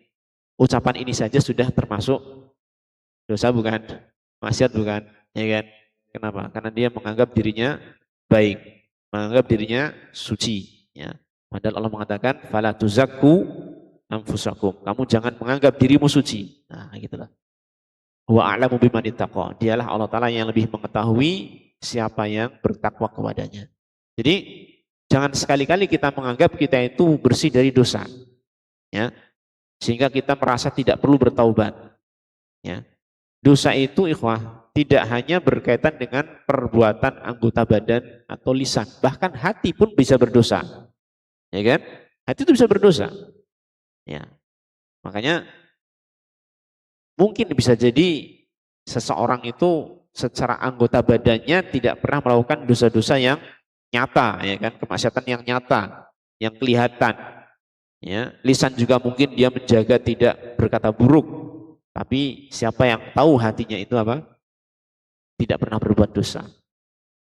Ucapan ini saja sudah termasuk dosa bukan? Maksiat bukan? Ya kan? Kenapa? Karena dia menganggap dirinya baik, menganggap dirinya suci. Ya. Padahal Allah mengatakan, "Fala tuzakku anfusakum." Kamu jangan menganggap dirimu suci. Nah, gitulah. Wa a'lamu biman ittaqa. Dialah Allah Ta'ala yang lebih mengetahui siapa yang bertakwa kepadanya. Jadi, jangan sekali-kali kita menganggap kita itu bersih dari dosa. Ya. Sehingga kita merasa tidak perlu bertaubat. Ya. Dosa itu ikhwah tidak hanya berkaitan dengan perbuatan anggota badan atau lisan, bahkan hati pun bisa berdosa. Ya kan? Hati itu bisa berdosa. Ya. Makanya mungkin bisa jadi seseorang itu secara anggota badannya tidak pernah melakukan dosa-dosa yang nyata, ya kan? Kemaksiatan yang nyata, yang kelihatan. Ya, lisan juga mungkin dia menjaga tidak berkata buruk, tapi siapa yang tahu hatinya itu apa? Tidak pernah berbuat dosa.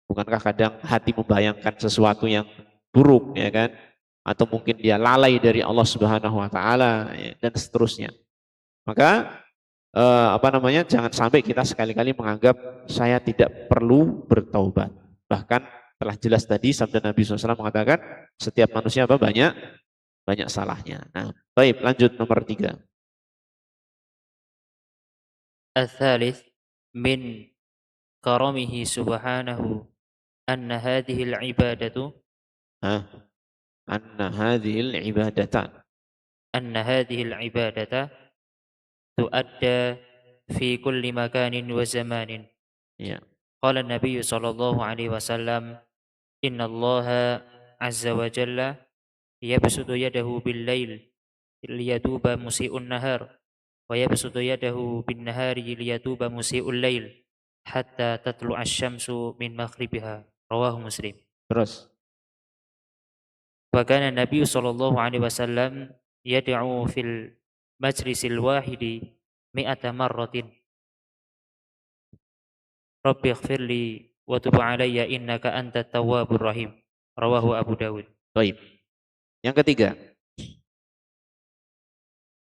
Bukankah kadang hati membayangkan sesuatu yang buruk, ya kan? Atau mungkin dia lalai dari Allah Subhanahu wa taala, ya, dan seterusnya. Maka jangan sampai kita sekali-kali menganggap saya tidak perlu bertaubat. Bahkan telah jelas tadi sabda Nabi SAW mengatakan setiap manusia apa? Banyak salahnya. Nah, baik, lanjut nomor 3. الثالث من كرمه سبحانه أن هذه العبادة Anna hadhil ibadatan. أن هذه العبادة تؤدى في كل مكان وزمان. Ya. قال النبي صلى الله عليه وسلم إن الله عز وجل يبسط يده بالليل ليتوب مسيء النهار ويبسط يده بالنهار ليتوب مسيء الليل حتى تطلع الشمس من مغربها. رواه مسلم. Terus. وكان النبي صلى الله عليه وسلم يدعو في المجلس الواحد 100 مرة رب اغفر لي وتب علي إنك أنت التواب الرحيم. رواه أبو داود. Baik. Yang ketiga.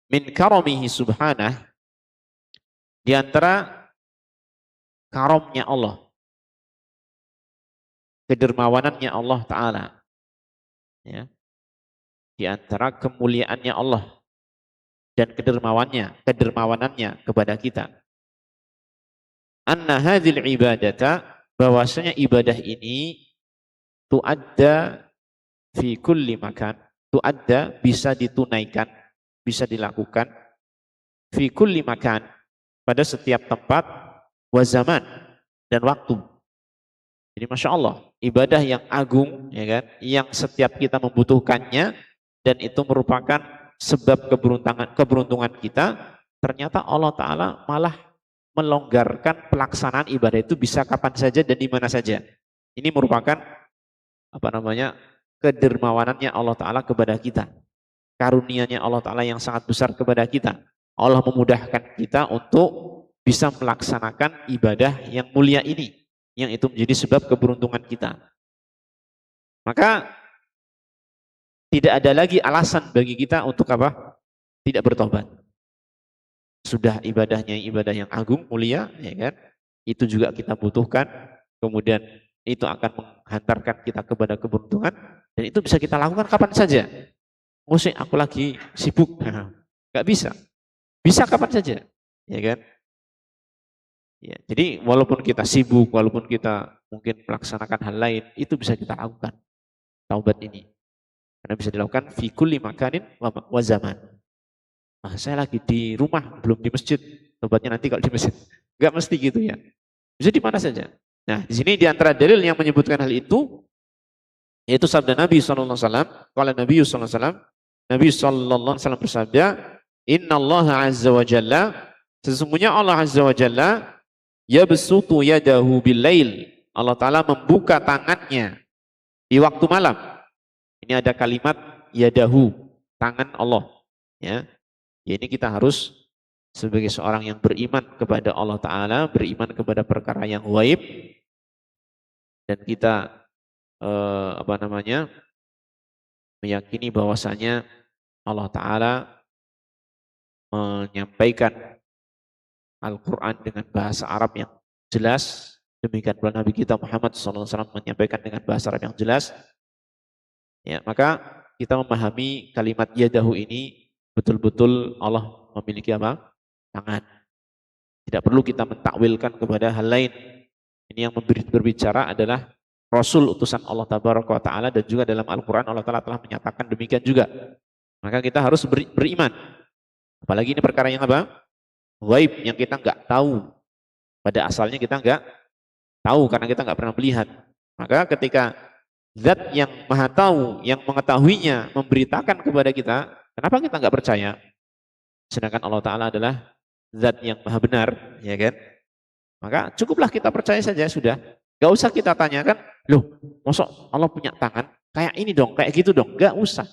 Min karamihi subhanah, di antara karamnya Allah, kedermawanannya Allah Ta'ala, ya, di antara kemuliaannya Allah dan kedermawanannya kepada kita. Anna hadhil ibadata, bahwasanya ibadah ini tu'adda fi kulli makan, tu'adda bisa ditunaikan, bisa dilakukan fi kulli makan, pada setiap tempat, wa zaman, dan waktu. Jadi Masya Allah, ibadah yang agung, ya kan, yang setiap kita membutuhkannya, dan itu merupakan sebab keberuntungan kita, ternyata Allah Ta'ala malah melonggarkan pelaksanaan ibadah itu bisa kapan saja dan di mana saja. Ini merupakan kedermawanannya Allah Ta'ala kepada kita, karunia-Nya Allah Ta'ala yang sangat besar kepada kita. Allah memudahkan kita untuk bisa melaksanakan ibadah yang mulia ini, yang itu menjadi sebab keberuntungan kita. Maka tidak ada lagi alasan bagi kita untuk apa? Tidak bertobat. Sudah ibadahnya ibadah yang agung, mulia, ya kan? Itu juga kita butuhkan. Kemudian itu akan menghantarkan kita kepada keberuntungan dan itu bisa kita lakukan kapan saja. Musik, aku lagi sibuk, nggak bisa. Bisa kapan saja, ya kan? Ya, jadi walaupun kita sibuk, walaupun kita mungkin melaksanakan hal lain, itu bisa kita lakukan taubat ini. Karena bisa dilakukan fi kulli makanin wa zaman. Nah, saya lagi di rumah, belum di masjid. Taubatnya nanti kalau di masjid. Enggak mesti gitu ya. Bisa di mana saja. Nah, di sini di antara dalil yang menyebutkan hal itu yaitu sabda Nabi sallallahu alaihi wasallam, qala Nabi sallallahu alaihi wasallam, Nabi sallallahu alaihi wasallam bersabda, "Innallaha azza wa jalla, sesungguhnya Allah azza wa jalla yabsutu yadahu bil-lail." Allah taala membuka tangannya di waktu malam. Ini ada kalimat yadahu, tangan Allah, ya. Ya, ini kita harus sebagai seorang yang beriman kepada Allah taala, beriman kepada perkara yang gaib dan kita meyakini bahwasanya Allah taala menyampaikan Al-Qur'an dengan bahasa Arab yang jelas. Demikian pula Nabi kita Muhammad SAW menyampaikan dengan bahasa Arab yang jelas. Ya, maka kita memahami kalimat yadahu ini betul-betul Allah memiliki apa? Tangan. Tidak perlu kita mentakwilkan kepada hal lain. Ini yang berbicara adalah Rasul utusan Allah Tabaraka wa Ta'ala dan juga dalam Al-Quran Allah Ta'ala telah menyatakan demikian juga. Maka kita harus beriman. Apalagi ini perkara yang apa? Gaib, yang kita nggak tahu. Pada asalnya kita nggak tahu karena kita nggak pernah melihat. Maka ketika Zat yang maha tahu, yang mengetahuinya, memberitakan kepada kita, kenapa kita nggak percaya? Sedangkan Allah Ta'ala adalah Zat yang maha benar, ya kan? Maka cukuplah kita percaya saja, sudah. Gak usah kita tanyakan, loh, masa Allah punya tangan? Kayak ini dong, kayak gitu dong. Gak usah.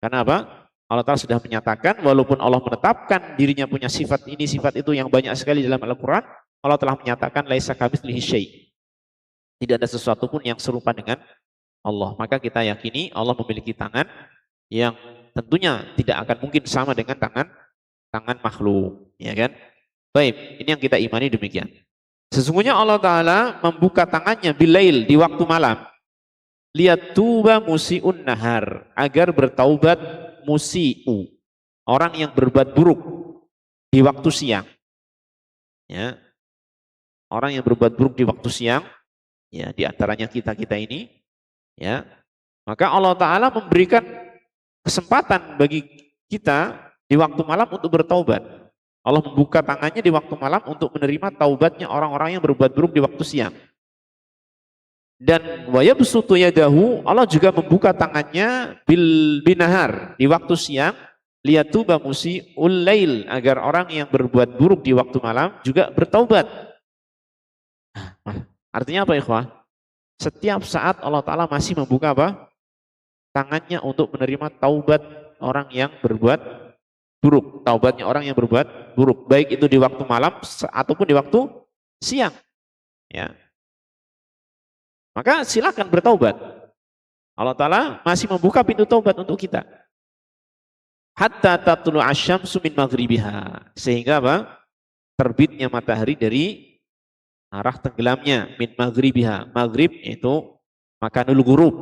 Karena apa? Allah Ta'ala sudah menyatakan, walaupun Allah menetapkan dirinya punya sifat ini, sifat itu yang banyak sekali dalam Al-Quran, Allah telah menyatakan, laisa kamitslihi syai'. Tidak ada sesuatu pun yang serupa dengan Allah. Maka kita yakini Allah memiliki tangan yang tentunya tidak akan mungkin sama dengan tangan makhluk, ya kan? Baik, ini yang kita imani demikian. Sesungguhnya Allah Ta'ala membuka tangannya bilail, di waktu malam. Liyatuba musi'un nahar, agar bertaubat musi'u, orang yang berbuat buruk di waktu siang. Ya. Orang yang berbuat buruk di waktu siang, ya, di antaranya kita-kita ini, ya, maka Allah Ta'ala memberikan kesempatan bagi kita di waktu malam untuk bertaubat. Allah membuka tangannya di waktu malam untuk menerima taubatnya orang-orang yang berbuat buruk di waktu siang. Dan wa yabsutu yadahu, Allah juga membuka tangannya bil binahar, di waktu siang, liyatuba musi'ul lail, agar orang yang berbuat buruk di waktu malam juga bertaubat. Artinya apa, ikhwah? Setiap saat Allah Ta'ala masih membuka apa? Tangannya untuk menerima taubat orang yang berbuat buruk. Taubatnya orang yang berbuat buruk. Baik itu di waktu malam ataupun di waktu siang. Ya. Maka silakan bertaubat. Allah Ta'ala masih membuka pintu taubat untuk kita. Hatta tatlu asyamsu min maghribiha. Sehingga apa? Terbitnya matahari dari arah tenggelamnya, min maghribiha. Maghrib itu makanul ghurub,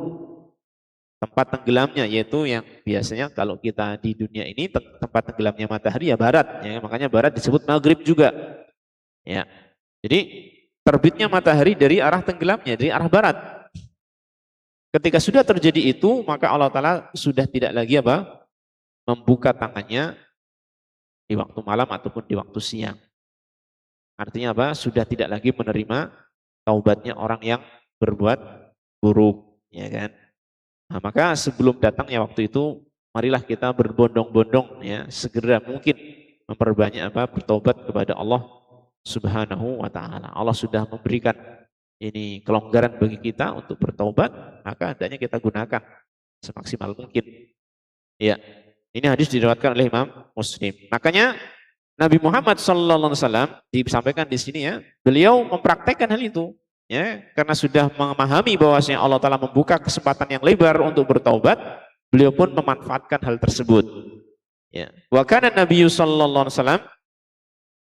tempat tenggelamnya, yaitu yang biasanya kalau kita di dunia ini tempat tenggelamnya matahari ya barat, ya, makanya barat disebut maghrib juga, ya. Jadi terbitnya matahari dari arah tenggelamnya, dari arah barat. Ketika sudah terjadi itu, maka Allah Ta'ala sudah tidak lagi apa? Membuka tangannya di waktu malam ataupun di waktu siang. Artinya apa? Sudah tidak lagi menerima taubatnya orang yang berbuat buruk, ya kan? Nah, maka sebelum datangnya waktu itu, marilah kita berbondong-bondong, ya, segera mungkin memperbanyak apa? Bertaubat kepada Allah Subhanahu wa Ta'ala. Allah sudah memberikan ini kelonggaran bagi kita untuk bertaubat, maka hendaknya kita gunakan semaksimal mungkin. Ya, ini hadis diriwayatkan oleh Imam Muslim. Makanya Nabi Muhammad SAW disampaikan di sini, ya, beliau mempraktekkan hal itu, ya, karena sudah memahami bahwasanya Allah Ta'ala membuka kesempatan yang lebar untuk bertaubat, beliau pun memanfaatkan hal tersebut. Ya. Wa kana Nabi sallallahu alaihi wasallam,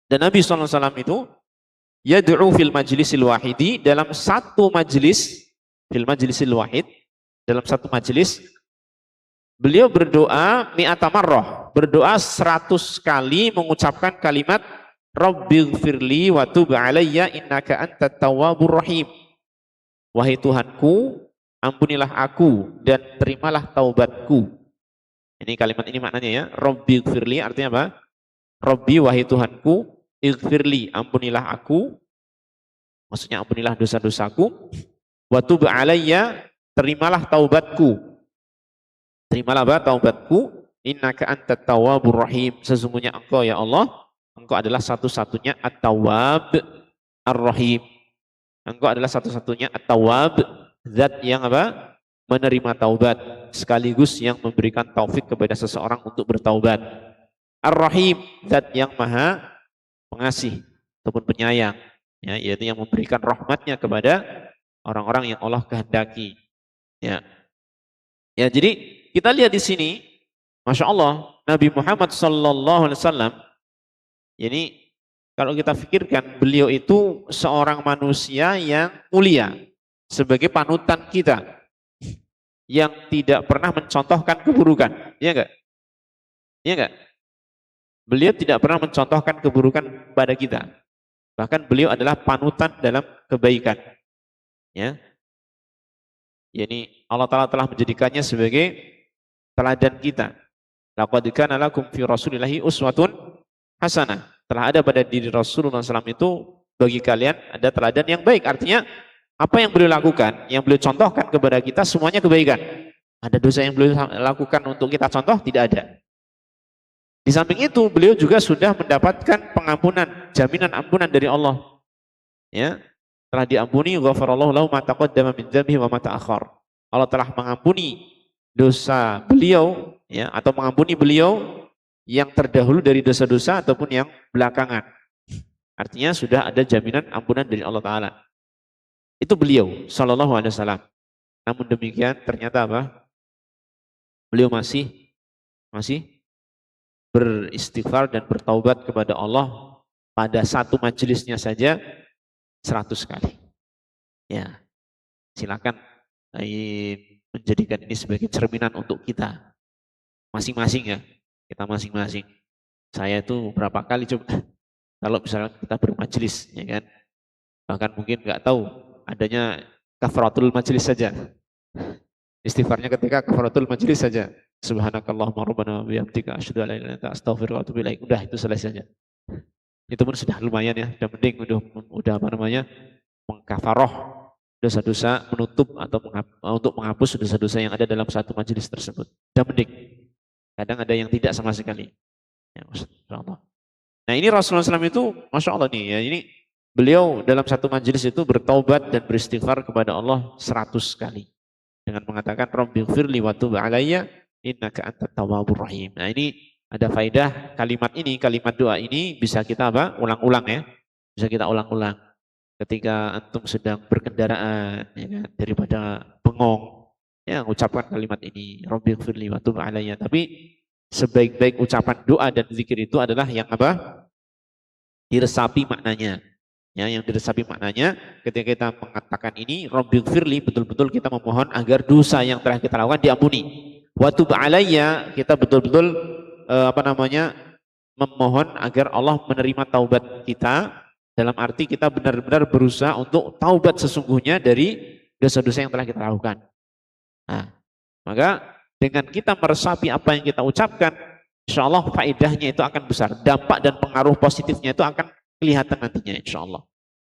dan Nabi sallallahu alaihi wasallam itu yad'u fil majlisil wahidi, dalam satu majlis, fil majlisil wahid, dalam satu majlis beliau berdoa mi'ata marrah, berdoa 100 kali mengucapkan kalimat Rabbighfirli wa tub alayya innaka antat tawwabur rahim. Wahai Tuhanku, ampunilah aku dan terimalah taubatku. Ini kalimat ini maknanya ya, Rabbighfirli artinya apa? Rabbi, wahai Tuhanku, ighfirli, ampunilah aku, maksudnya ampunilah dosa-dosaku, wa tub alayya, terimalah taubatku. Terimalah apa? Taubatku, innaka antat tawwabur rahim, sesungguhnya engkau ya Allah, engkau adalah satu-satunya at-tawwab ar-rahim. Engkau adalah satu-satunya at-tawwab, zat yang apa? Menerima taubat, sekaligus yang memberikan taufik kepada seseorang untuk bertaubat. Ar-rahim, zat yang maha pengasih ataupun penyayang, ya, yaitu yang memberikan rahmatnya kepada orang-orang yang Allah kehendaki. Ya. Ya, jadi kita lihat di sini, Masya Allah, Nabi Muhammad sallallahu alaihi wasallam, ini kalau kita pikirkan, beliau itu seorang manusia yang mulia, sebagai panutan kita, yang tidak pernah mencontohkan keburukan, ya enggak? Ya enggak? Beliau tidak pernah mencontohkan keburukan pada kita. Bahkan beliau adalah panutan dalam kebaikan. Ya. Yani Allah Ta'ala telah menjadikannya sebagai teladan kita. Laqad kana lakum fi Rasulillahi uswatun hasanah. Telah ada pada diri Rasulullah SAW itu bagi kalian ada teladan yang baik. Artinya apa yang beliau lakukan, yang beliau contohkan kepada kita semuanya kebaikan. Ada dosa yang beliau lakukan untuk kita contoh? Tidak ada. Di samping itu beliau juga sudah mendapatkan pengampunan, jaminan ampunan dari Allah. Ya, telah diampuni, ghafarallahu lahu ma taqaddama min dzambihi wa ma ta'akhkhar. Allah telah mengampuni dosa beliau, ya, atau mengampuni beliau yang terdahulu dari dosa-dosa ataupun yang belakangan. Artinya sudah ada jaminan ampunan dari Allah Ta'ala. Itu beliau sallallahu alaihi wasallam. Namun demikian ternyata apa? Beliau masih beristighfar dan bertaubat kepada Allah pada satu majelisnya saja 100 kali. Ya, silakan menjadikan ini sebagai cerminan untuk kita masing-masing ya. Kita masing-masing. Saya itu berapa kali coba kalau misalnya kita bermajelis, ya kan? Bahkan mungkin nggak tahu adanya kafaratul majelis saja. Istighfarnya ketika kafaratul majelis saja. Subhanakallahumma rabbana wa bihamdika asyhadu an la ilaha illa anta astaghfiruka wa atubu ilaik. Udah itu selesai saja. Itu pun sudah lumayan ya, sudah mending udah apa namanya? Mengkafaroh dosa-dosa, menutup atau untuk menghapus dosa-dosa yang ada dalam satu majelis tersebut. Sudah mending. Kadang ada yang tidak sama sekali. Ya, masyaallah. Nah, ini Rasulullah SAW itu Masya Allah nih ya, ini beliau dalam satu majelis itu bertaubat dan beristighfar kepada Allah 100 kali. Dengan mengatakan Rabbighfirli wa tub alayya innaka antat tawwabur rahim. Nah, ini ada faedah kalimat ini, kalimat doa ini bisa kita apa? Ulang-ulang ya. Bisa kita ulang-ulang. Ketika antum sedang berkendaraan, ya kan, daripada bengong, ya ucapkan kalimat ini, Rabbighfirli wa tub alayya. Tapi sebaik-baik ucapan doa dan zikir itu adalah yang apa? Diresapi maknanya. Ya, yang diresapi maknanya ketika kita mengatakan ini Rabbighfirli, betul-betul kita memohon agar dosa yang telah kita lakukan diampuni. Wa tub alayya, kita betul-betul memohon agar Allah menerima taubat kita, dalam arti kita benar-benar berusaha untuk taubat sesungguhnya dari dosa-dosa yang telah kita lakukan. Nah, maka dengan kita meresapi apa yang kita ucapkan, insya Allah faedahnya itu akan besar. Dampak dan pengaruh positifnya itu akan kelihatan nantinya insya Allah.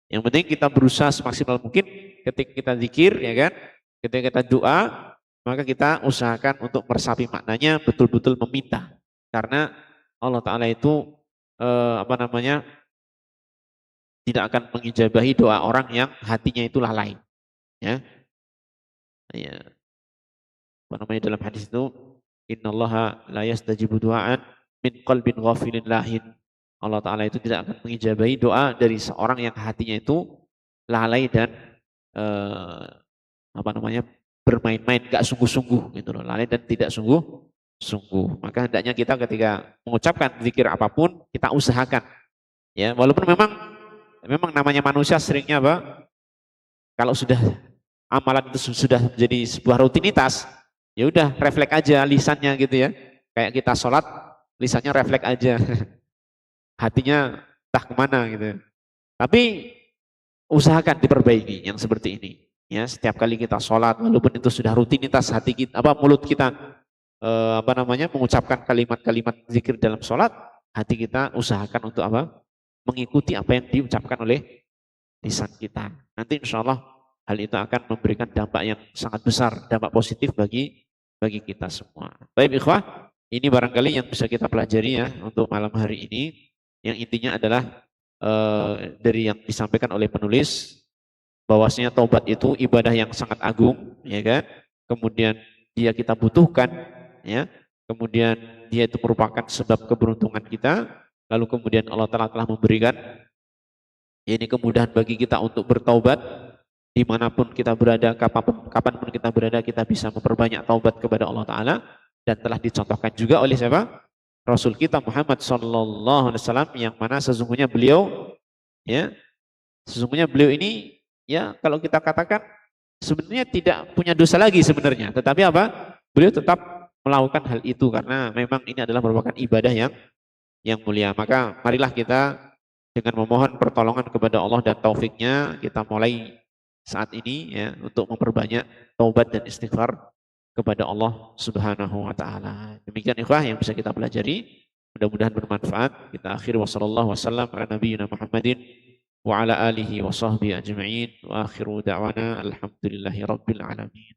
Yang penting kita berusaha semaksimal mungkin ketika kita zikir, ya kan, ketika kita doa, maka kita usahakan untuk meresapi maknanya, betul-betul meminta. Karena Allah Ta'ala itu tidak akan mengijabahi doa orang yang hatinya itu lalai. Ya. Ya. Dalam hadis itu, innallaha la yastajibu du'aan min qalbin ghafilin lahin. Allah Ta'ala itu tidak akan mengijabahi doa dari seorang yang hatinya itu lalai dan bermain-main, gak sungguh-sungguh gitu loh, lalai dan tidak sungguh-sungguh. Maka hendaknya kita ketika mengucapkan zikir apapun kita usahakan, ya walaupun memang namanya manusia seringnya apa, kalau sudah amalan itu sudah menjadi sebuah rutinitas, ya udah refleks aja lisannya gitu ya, kayak kita sholat lisannya refleks aja, hatinya entah kemana gitu. Tapi usahakan diperbaiki yang seperti ini. Ya, setiap kali kita sholat, walaupun itu sudah rutinitas hati kita, mulut kita mengucapkan kalimat-kalimat zikir dalam sholat, hati kita usahakan untuk mengikuti apa yang diucapkan oleh lisan kita. Nanti insya Allah hal itu akan memberikan dampak yang sangat besar, dampak positif bagi kita semua. Baik ikhwah, ini barangkali yang bisa kita pelajari ya untuk malam hari ini. Yang intinya adalah dari yang disampaikan oleh penulis, bahwasanya taubat itu ibadah yang sangat agung, ya kan? Kemudian dia kita butuhkan, ya. Kemudian dia itu merupakan sebab keberuntungan kita. Lalu kemudian Allah Ta'ala telah memberikan ini kemudahan bagi kita untuk bertaubat dimanapun kita berada, kapanpun kita berada, kita bisa memperbanyak taubat kepada Allah Ta'ala. Dan telah dicontohkan juga oleh siapa? Rasul kita Muhammad Sallallahu Alaihi Wasallam, yang mana sesungguhnya beliau ini ya kalau kita katakan sebenarnya tidak punya dosa lagi sebenarnya, tetapi beliau tetap melakukan hal itu karena memang ini adalah merupakan ibadah yang mulia. Maka marilah kita dengan memohon pertolongan kepada Allah dan taufiknya, kita mulai saat ini ya untuk memperbanyak taubat dan istighfar kepada Allah Subhanahu wa taala. Demikian ikhwah yang bisa kita pelajari. Mudah-mudahan bermanfaat. Kita akhir wasallallahu wasallam ala nabiyina Muhammadin wa ala alihi wa sahbihi ajma'in wa akhiru da'wana alhamdulillahi rabbil alamin.